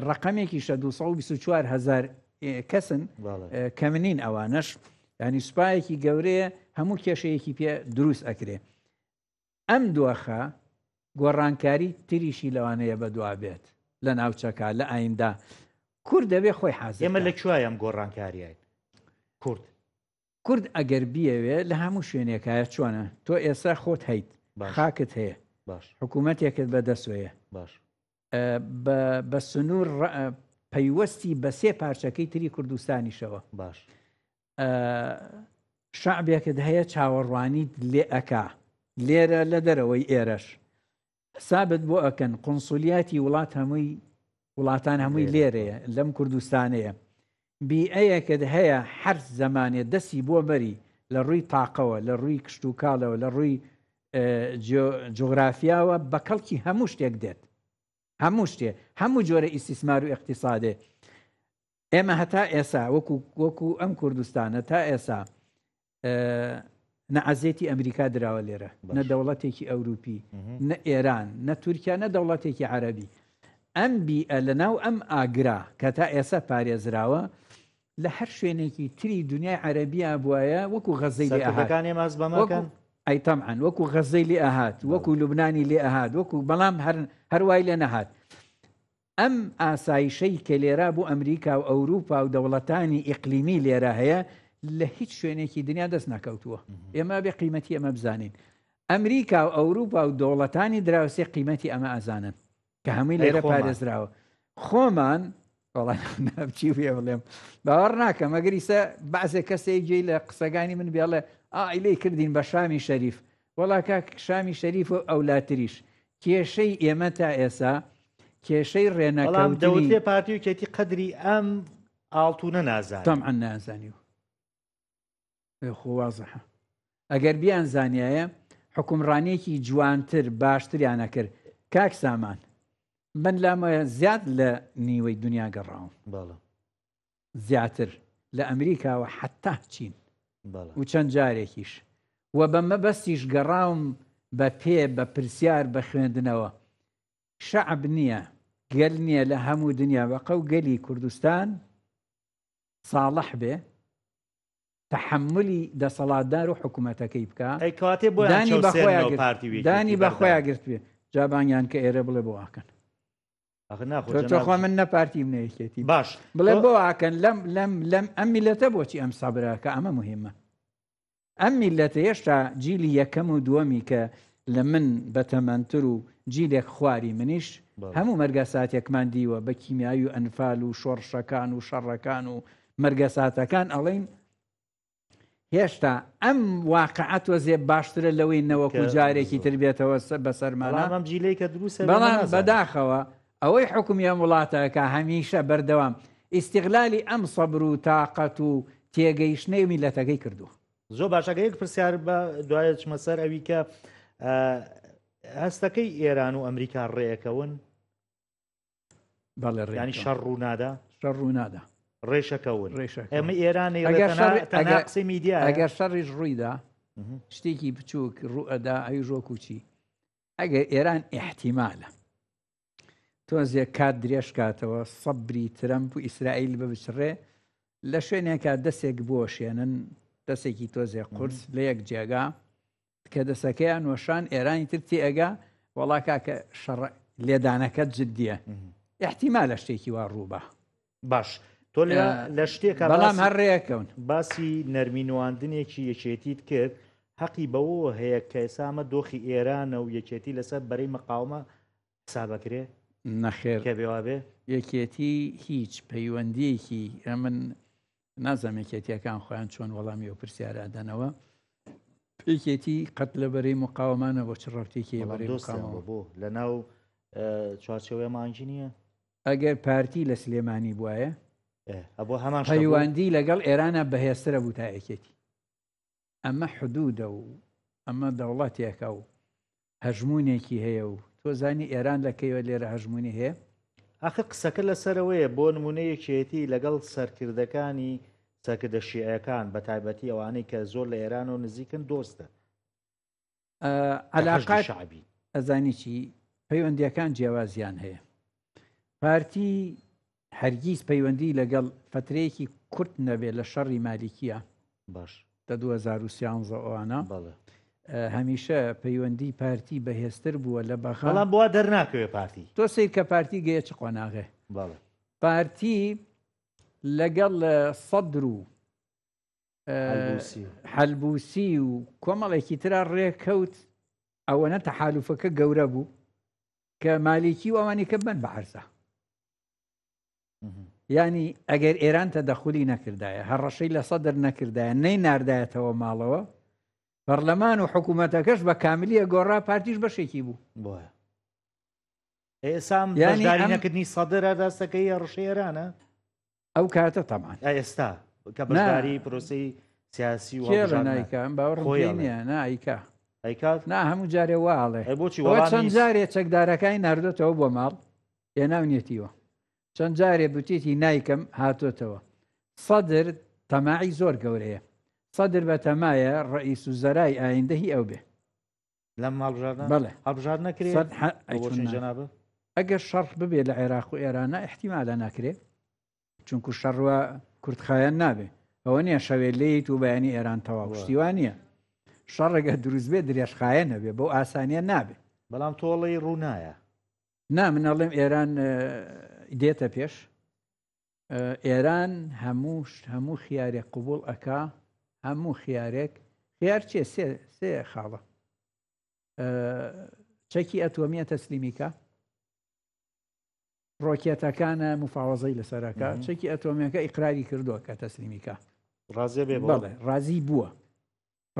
ڕقەمێکیشە 224,000 کەسن کەمنین، ئەوانەش ینی سوپایەکی گەورەیە، هەموو کێشەیەکی پێ دروست ئەکرێ. ئەم دۆخە گۆڕانکاری تریشی لەوانەیە بەدوا بێت لە ناوچەکە لە ئایندا. کورد دەبێ خۆی حازر. ئێمە لەکوێ ئەم گۆڕانکاریای کورد ئەگەر بیەوێ لە هەموو شوێنێکایە چۆنە، تۆ ئێستا خۆت هەیت، خاکت هەیە، حکوومەتێکت بەدەستوەیە، بە سنوور پەیوەستی بە سێ پارچەکەی تری کوردستانیشەوە، شعبێکت هەیە چاوەڕوانیت لێ ئەکا، لێرە لە دەرەوەی ئێرەش حسابت بۆ ئەکەن، قونسولیاتی وڵاتان هەمووی لێرەیە، لەم کوردستانەیە، بیئەیەکت هەیە هەر زەمانێ دەستی بۆ بەری لە ڕووی تاقەوە، لە ڕووی کشت و کاڵەوە، لە ڕووی جۆگرافیاوە بە کەڵکی هەموو شتێک دێت، هەموو شتێ، هەموو جۆرە ئیسیسمار و اقتصادێ. ئێمە هەتا ئێسا وەکو ئەم کوردستانە تا ئێسا نە عەزێتی ئەمریکا دراوە لێرە، نە دەوڵەتێکی ئەوروپی، نە ئێران، نە تورکیا، نە دەوڵەتێکی عەرەبی. ئەم بیئە لەناو ئەم ئاگرا کە تا ئێسا پارێزراوە لە هەر شوێنێکی تری دنیای عەرەبیە بووایە، وەکو غەزەی لێ ئەهات، ئەی تەمعەن وەکو غەزەی لێ ئەهات، وەکو لوبنانی لێ ئەهات، وەکو بەڵام هەروای لێ نەهات. ئەم ئاسایشەی کە لێرا بۆ ئەمریکا و ئەوروپا و دەوڵەتانی ئیقلیمی لێرە هەیە لە هیچ شوێنێکی دنیا دەست ناکەوتووە. ئێمە بێ قیمەتی ئەمە بزانین. ئەمریکا و ئەوروپا و دەوڵەتانی دراوسێ قیمەتی ئەمە ئازانن کە هەمووی لێرە پارێزراوە. خۆمان وەڵی پێ بڵێم باوەڕ ناکەم، ئەگەریسە بەعزێ کەسێک گوێی لە قسەکانی من بێڵێ ئایلەی کردین بە شامی شەریف، وەڵا کاک شامی شەریف و ئەولاتریش کێشەی ئێمە تا ئێسا کێشەی ڕێنەکەوتنی دەوڵەتی پارتی و کێتی قەدری ئەم ئاڵتونە نازانێت، تەمعەن نازانی و خۆوازەحە. ئەگەر بیان زانایە حکومڕانیەکی جوانتر باشتریانە کرد. کاک سامان من لامە زیاد لە نیوەی دنیا گەڕاوم، زیاتر لە ئەمریکاوە حتا چین و چەند جارێکیش، و بەمە بەستیش گەڕاوم بە پێ بە پرسیار بە خوێندنەوە. شعب نییە، گەل نییە لە هەموو دنیا بەقەو گەلی کوردستان ساڵح بێ تحملی دەسەڵاتدار و حکوومەتەکەی بکە، دانی بە خۆیان گرت بێ، جابانیان کە ئێرە بڵێ بۆ واکەن. تۆخوا من نەپارتی منەیەکێتی باش بڵێ بۆ ئاکەن لەم ئەم میلەتە بۆچی ئەم سەبراکە ئەمە مهمە ئەم میلەتە هێشتا جیلی یەکەم و دووەمی کە لە من بەتەمەنتر و جیلێک خواری منیش هەموو مەرگە ساتێکمان دیوە بە کیمیایی و ئەنفال و شۆڕشەکان و شەڕەکان و مەرگە ساتەکان ئەڵێن هێشتا ئەم واقعەت وەزێ باشترە لەوەی نەوەکو جارێکی تر بێتەوە بەسەرمانە بەڵام بەداخەوە ئەوەی حکومی ئەم وڵاتەکە هەمیشە بەردەوام ئیستیغلالی ئەم سەبر و تاقەت و تێگەیشتنەی میلەتەکەی کردووە زۆر باشەکە یەک پرسیار بە دوایە چمە سەر ئەوی کە هەستەکەی ئێران و ئەمریکا ڕێەکەون بەڵێ ینی شەڕ ڕوونادا ڕێشەکەون ئێمە ئێرانی قسەی میدیا ئەگەر شەڕیش ڕوویدا شتێکی بچووک ڕوئەدا ئەوی ژۆکوچی ئەگەر ئێران احتیمالە تۆزێ کات درێژ کاتەوە سەبری ترەمپ و ئیسرائیل ببچڕێ لە شوێنێکە دەستێک بۆشێنن دەستێکی تۆزێ قورس لە یەک جێگا کە دەسەکەیان وەشان ئێرانی تر تێئەگا وەڵا کاکە شەڕ لێدانەکەت جددیە احتیمالە شتێکی وا ڕووبە باش تۆ لە شتێکە بەڵام هەڕێەکەون باسی نەرمینواندنێکی یەکێتیت کرد حەقی بەوە هەیە کە ئێسامە دۆخی ئێرانە و یەکێتی لەسەر بەرەی مەقاومە حسابەکرێ نەخێر کە بێوابێ یەکێتی هیچ پەیوەندیەکی من نازانم یەکێتیەکان خۆیان چۆن وەڵامی و پرسیارادەنەوە یەکێتی قەت لە بەرەی مقاومانە بۆ چ ڕەوتێکی بەرەی بۆ لە ناو چوارچێوەیە مانجی نییە ئەگەر پارتی لە سلێمانی بواە ئەبۆ هەمان پەیوەندی لەگەڵ ئێرانە بەهێسترە بوو تا یەکێتی ئەمە حدودە و ئەمە دەوڵەتێکە و هەژمونێکی هەیە و تۆزانی ئێران لەکەیوە لێرە هەژمونی هەیە ئاخر قسەکە لەسەرەوەیە بۆ نمونەیەکێتی لەگەڵ سەرکردەکانی سەرکردە شیعەکان بە تایبەتی ئەوانەی کە زۆر لە ئێران و نزیکن دۆستە علاقات شعبی ئەزانی چی پەیوەندیەکان جیاوازیان هەیە پارتی هەرگیز پەیوەندی لەگەڵ فترەیەکی کورت نەبێت لە شەڕی مالیکیە باش لە 2013 ئەوانە هەمیشە پەیوەندی پارتی بەهێزتر بووە لە بەخە بەڵام بووە دەرناکەوێت پارتی تۆ سیر کە پارتی گەیە چ قۆناغێ پارتی لەگەڵ سەدر و حەلبوسی و کۆمەڵێکی ترا ڕێکەوت ئەوەنە تەحالوفەکە گەورە بوو کە مالیکی و ئەوانی کە بن بە عەرزە ینی ئەگەر ئێران تەدەخولی نەکردایە هەڕەشەی لە سەدر نەکردایە نەی ناردایەتەوە ماڵەوە پەرلەمان و حکوومەتەکەش بە کاملیە گۆڕا پارتیش بەشێکی بوو بۆیە ئێسام بەشداری نەکردنی سەدرە دەستەکەی ڕشەی ئێرانە ئەو کاتە تەمان ئێستا کە بەشداری پرۆسی سیاسی و نایکەم باوەڕ نییە نایکا ئەیکات نا هەموو جارێ واڵێ بۆچی چەند جارێ چەکدارەکانی ناردۆتەوە بۆ ماڵ هێناونێتیوە چەند جارێ بوتێتی نایکەم هاتۆتەوە سەدر تەماعی زۆر گەورەیە سەدر بە تەمایە ڕئیس و زەرای ئایندەهی ئەو بێ لەم ماڵبژاردن بەڵێ هەڵبژار نەکرێت جەنابە ئەگەر شەڕ ببێ لە عێراق و ئێرانە احتیمالە ناکرێت چونکو شەڕوە کورتخایەن نابێ ئەوە نییە شەوێت لێیت و بەیانی ئێران تەواو شتیوان نییە شەڕێگە دروست بێ درێژخایە نەبێ بەو ئاسانیە نابێ بەڵام تۆڵی ڕوونایە نا منەڵێم ئێران دێتە پێش ئێران هەموو خیارێک قوبوڵ ئەکا هەموو خیارێک خیار چێ سێ خاڵە چەکی ئەتۆمیە تەسلیمیکە ڕۆکێتەکانە مفاوەزەی لەسەرەکە چەکی ئەتۆمیەکە ئیقراری کردووە کە تەسلیمیکە بەڵێ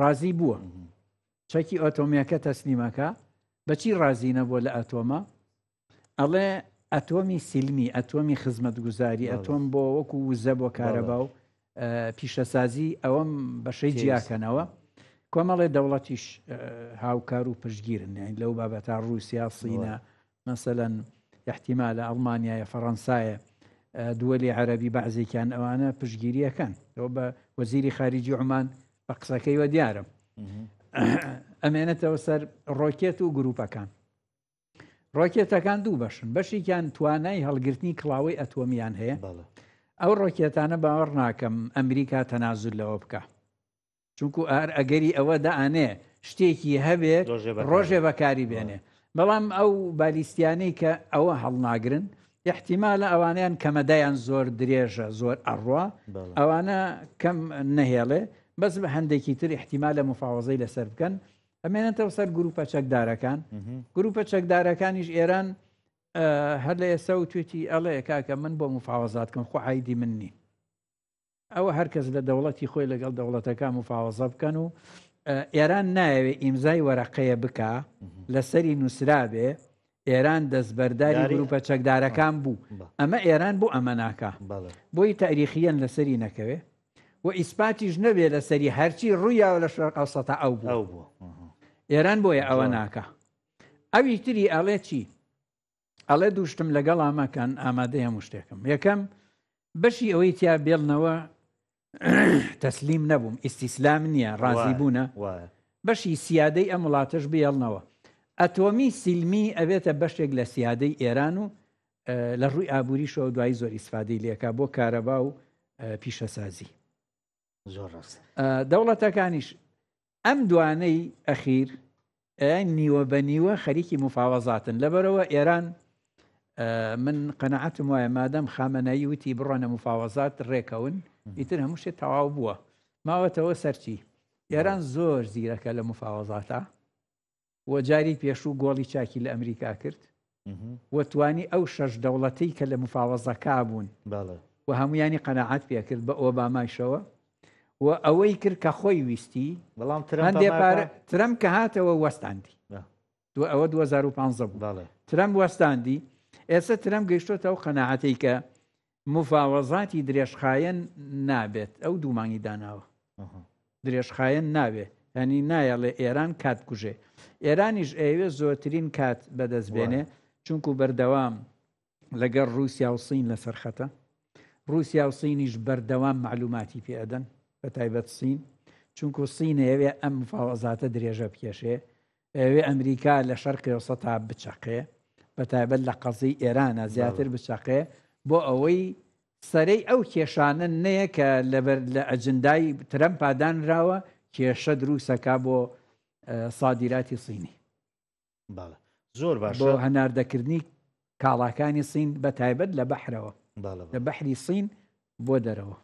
ڕازی بووە چەکی ئۆتۆمیەکە تەسلیمەکە بەچی ڕازی نەبووە لە ئەتۆمە ئەڵێ ئەتۆمی سیلمی ئەتۆمی خزمەتگوزاری ئەتۆم بۆ وەکو وزە بۆ کارەبا و پیشەسازی ئەوەم بەشەی جیاکەنەوە کۆمەڵێ دەوڵەتیش هاوکار و پشتگیرن لەو بابەتە رووسیا سینە مەسەلەن احتیمالە ئەڵمانیایە فەڕەنسایە دووەلی عەرەبی بەعزێکیان ئەوانە پشتگیریەکەن ئەوە بە وەزیری خارجی عومان بە قسەکەیوە دیارم ئەمێنێتەوە سەر ڕۆکێت و گروپەکان ڕۆکێتەکان دوو بەشن بەشێکیان توانای هەڵگرتنی کڵاوەی ئەتۆمیان هەیە ئەو ڕۆکێتانە باوەڕ ناکەم ئەمریکا تەنازل لەوە بکە چونکو ئەگەری ئەوە دەئانێ شتێکی هەبێت ڕۆژێ بەکاری بێنێ بەڵام ئەو بالیستیانەی کە ئەوە هەڵناگرن احتیمالە ئەوانیان کەمەدایان زۆر درێژە زۆر ئەڕوا ئەوانە کەم نەهێڵێ بەس بە هەندێکی تر احتیمالە مفاوەزەی لەسەر بکەن ئەمێنێتەوە سەر گروپە چەکدارەکان گروپە چەکدارەکانیش ئێران هەر لە ئێستا و توێتی ئەڵەیە کاکە من بۆ مفاوەزات کەم خۆ عیدی من نی ئەوە هەرکەس لە دەوڵەتی خۆی لەگەڵ دەوڵەتەکان مفاوەزە بکەن و ئێران نایەوێ ئیمزای وەرەقەیە بکە لەسەری نووسرابێ ئێران دەستبەرداری گروپە چەکدارەکان بوو ئەمە ئێران بۆ ئەمە ناکە بۆی تاریخیەن لەسەری نەکەوێ و ئیسپاتیش نەبێ لەسەری هەرچی ڕوویاوە لە شەرق ئەوسەتا ئەو بوو ئێران بۆیە ئەوە ناکە ئەوی تری ئەڵێ چی ئەڵێ دووشتم لەگەڵ ئاماکان ئامادە هەموو شتێکم یەکەم بەشی ئەوەی تیا بێڵنەوە تەسلیم نەبووم ئیستیسلام نییە ڕازی بوونە بەشی سیادەی ئەم وڵاتەش بێڵنەوە ئەتۆمی سیلمی ئەبێتە بەشێک لە سیادەی ئێران و لە ڕووی ئابووریشەوە دوای زۆر ئیسفادەی لێکا بۆ کارەبا و پیشەسازی دەوڵەتەکانیش ئەم دوانەی ئەخیر نیوە بە نیوە خەریکی مفاوەزاتن لەبەرەوە ئێران من قەنەعەتم وایە مادەم خامەنایی وتی بڕۆنە مفاوەزات ڕێکەون ئیتر هەموو شێ تەواو بووە ماوەتەوە سەرچی ئێران زۆر زیرەکە لە مفاوەزاتە و جاری پێشوو گۆڵی چاکی لە ئەمریکا کرد وتوانی ئەو شەش دەوڵەتەی کە لە مفاوەزەکە بوون و هەمویانی قەنەعەت پێ کرد بە ئۆبامایشەوە و ئەوەی کرد کە خۆی ویستی بەڵام ترەم کە هاتەوە وەستاندی ئەوە 2015 بوو ترەم وەستاندی ئێستا ترەم گەیشتۆتە ئەو قەنەعەتەی کە مفاوەزاتی درێژخایەن نابێت ئەو دوومانی داناوە درێژخایەن نابێت ینی نایەڵێ ئێران کات کوژێ ئێرانیش ئەوێ زۆرترین کات بەدەستبێنێ چونکو بەردەوام لەگەڵ رووسیا و سین لەسەر خەتە رووسیا و سینیش بەردەوام معلوماتی پێدەن بە تایبەت سین چونکو سین ئەوێ ئەم مفاوەزاتە درێژە بکێشێ ئەوێ ئەمریکا لە شەرقی وسەتا بچەقێ بە تایبەت لە قەزی ئێرانە زیاتر بچەقێ بۆ ئەوەی سەرەی ئەو کێشانە نەیە کە لە ئەجندای ترەمپادانراوە کێشە دروستەکە بۆ سادیراتی سینی زۆر باش بۆ هەناردەکردنی کاڵاکانی سین بە تایبەت لە بەحرەوە لە بەحری سین بۆ دەرەوە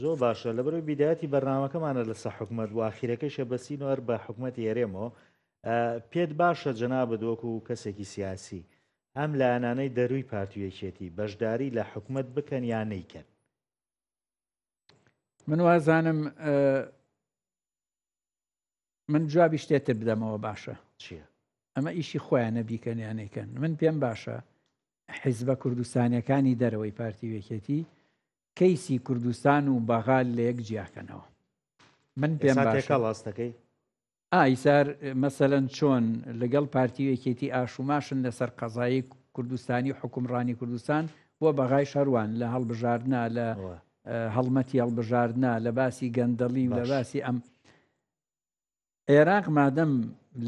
زۆر باشە لەبەرەوەی بیدایەتی بەرنامەکەمانە لەسەر حکومەت و ئاخیرەکەیشە بەسینەوە بە حکومەتی هێرێمەوە پێت باشە جەنابەت وەکو کەسێکی سیاسی ئەم لایەنانەی دەروی پارتیەکێتی بەشداری لە حکومەت بکەن یان نەیکەن من وازانم من جوابی شتێتر بدەمەوە باشە چییە؟ ئەمە ئیشی خۆیانە بیکەن یانەکەن من پێم باشە حیزبە کوردستانیەکانی دەرەوەی پارتیوێکێتی کەیسی کوردستان و بەغال لە یەک جیاکەنەوە من پێم باشە ڵاستەکەی ئایسار مەسەلەن چۆن لەگەڵ پارتیوێکێتی ئاشوماشن لەسەر قەزایی کوردستانی حکومڕانی کوردستان بۆ بەغای شەروان لە هەڵبژاردنا لە هەڵمەتی هەڵبژاردنا لە باسی گەندەڵی و لە باسی ئەم عێراق مادەم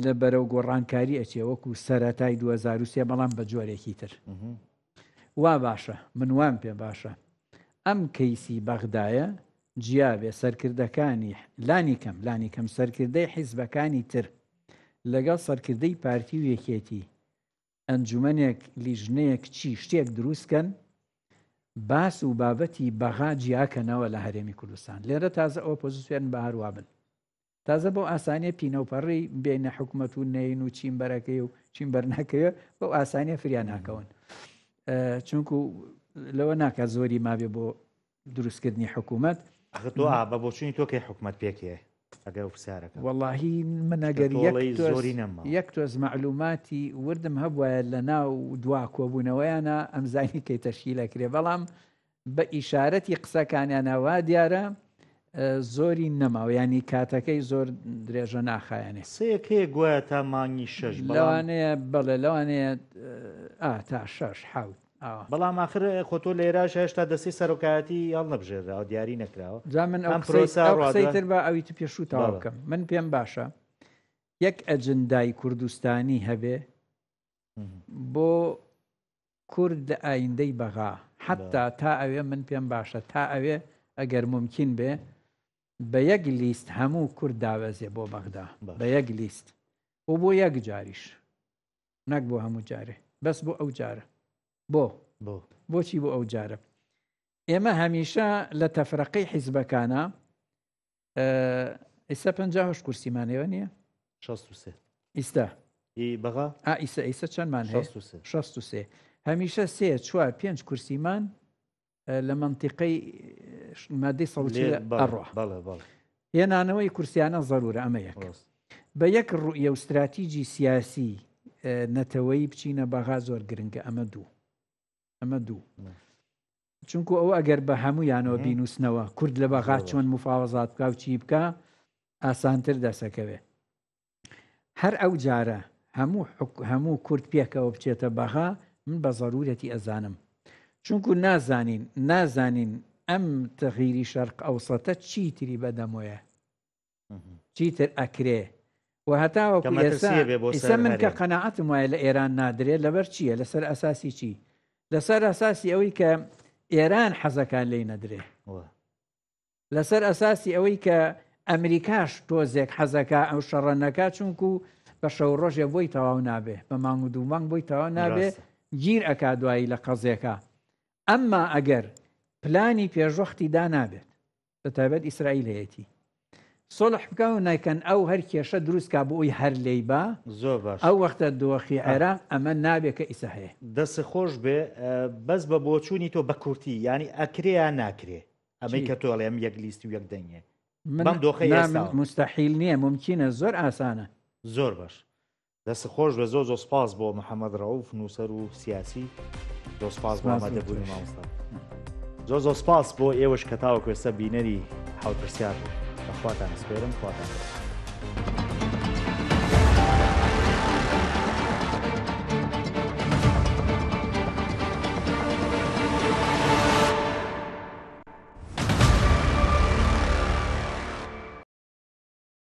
لە بەرەو گۆڕانکاری ئەچێ وەکو سەرەتای 2023 بەڵام بە جۆرێکی تر وا باشە من وام پێ باشە ئەم کەیسی بەغدایە جیابێ سەرکردەکانی لانی کەم سەرکردەی حیزبەکانی تر لەگەڵ سەرکردەی پارتی و یەکێتی ئەنجومەنێک لیژنەیەک چی شتێک دروستکەن باس و بابەتی بەغا جیاکەنەوە لە هەرێمی کوردستان لێرە تازە ئۆپۆزیسیۆن بە هەروە بن تازە بۆ ئاسانیە پینەوپەڕی بینە حکومەت و نین و چین بەرەکەی و چین بەرنەکەوە بۆ ئاسانیە فریان ناکەون چونکو لەوە ناکە زۆری مابێ بۆ دروستکردنی حکومەت بە بۆچوونی تۆکەی حکومەت پێکێ ئەگەر پرسیارەکە وەڵاهی من ئەگەر یەک تۆز معلوماتی وردم هەبوایە لە ناو دوا کۆبوونەوەیانە ئەمزانی کەی تەشکیلەکرێ بەڵام بە ئیشارەتی قسەکانیانەوە دیارە زۆری نەماوە ینی کاتەکەی زۆر درێژە ناخایانێ سەیەکەیە گوایە تا مانگی 6 لەوانەیە بەڵێ لەوانەیە تا 6 حوت بەڵام آخر خۆتۆ لێراش هێشتا دەستی سەرۆکایەتی هەڵ نەبژێراوە دیاری نەکراوە جا من ئەم قسەیتر بە ئەویت پێشووتەوە بکەم من پێم باشە یەک ئەجندای کوردستانی هەبێ بۆ کورد لە ئایندەی بەغا حتا تا ئەوێ من پێم باشە تا ئەوێ ئەگەر ممکن بێ بە یەک لیست هەموو کورد داوەزێ بۆ بەغدا بە یەک لیست و بۆ یەک جاریش نەک بۆ هەموو جارێ بەس بۆ ئەو جارە بۆچی بۆ ئەو جارە ئێمە هەمیشە لە تەفرەقەی حیزبەکانە ئێستا 50 کورسیمانەوە نییە 63 ئیستا بەغا ئیسە چەندمان هەیە 63 هەمیشە 3-4-5 کورسیمان لە منتیقەی مادەی سەڵکی ئەڕۆ هێنانەوەی کورسیانە ضرورە ئەمە یەک بە یەک ڕوئیە و استراتیجی سیاسی نەتەوەی بچینە بەغا زۆر گرنگە ئەمە دوو چونکو ئەوە ئەگەر بە هەموویانەوە بینوسنەوە کورد لە بەغا چۆن مفاوەزات بکە و چی بکە ئاسانتر دەسەکەوێ هەر ئەو جارە هەموو کورد پێکەوە بچێتە بەغا من بە ضرورەتی ئەزانم چونکو نازانین ئەم تەغیری شەرق ئەوسەتە چیتری بەدەمۆیە چیتر ئەکرێ و هەتاوەکو ئێستا من کە قەناعەتم وایە لە ئێران نادرێت لەبەر چییە لەسەر ئەساسی چی لەسەر ئەساسی ئەوەی کە ئێران حەزەکان لێی نەدرێ لەسەر ئەساسی ئەوەی کە ئەمریکاش تۆزێک حەزەکە ئەو شەڕەنەکە چونکو بە شەو ڕۆژێ بۆی تەواو نابێ بە مانگ و دوو مانگ بۆی تەواو نابێ گیر ئەکا دوایی لە قەزێکە ئەمما ئەگەر پلانی پێشوەختی دانابێت بە تایبەت ئیسرائیل هەیەتی سۆڵح بکە و نایکەن ئەو هەر کێشە دروستکە بۆ ئەوی هەر لێی با زۆر باش ئەو وەختە دۆخی عێراق ئەمە نابێت کە ئیسە هەیە دەست خۆش بێ بەس بە بۆچوونی تۆ بە کورتی ینی ئەکرێ یا ناکرێ ئەمەی کە تۆڵێ ئەم یەک لیستی و یەک دەنگێ بەم دۆخی مستحیل نییە ممکنە زۆر ئاسانە زۆر باش دەست خۆش بە زۆ سپاس بۆ محەممەد ڕەوف نووسەر و سیاسی زۆر سپاس بۆ ئامادەبوونی مامۆستا زۆر سپاس بۆ ئێوەش کە تاوە کوێسە بینەری حەوت پرسیار بوو بەخواتان سپێرم خواتان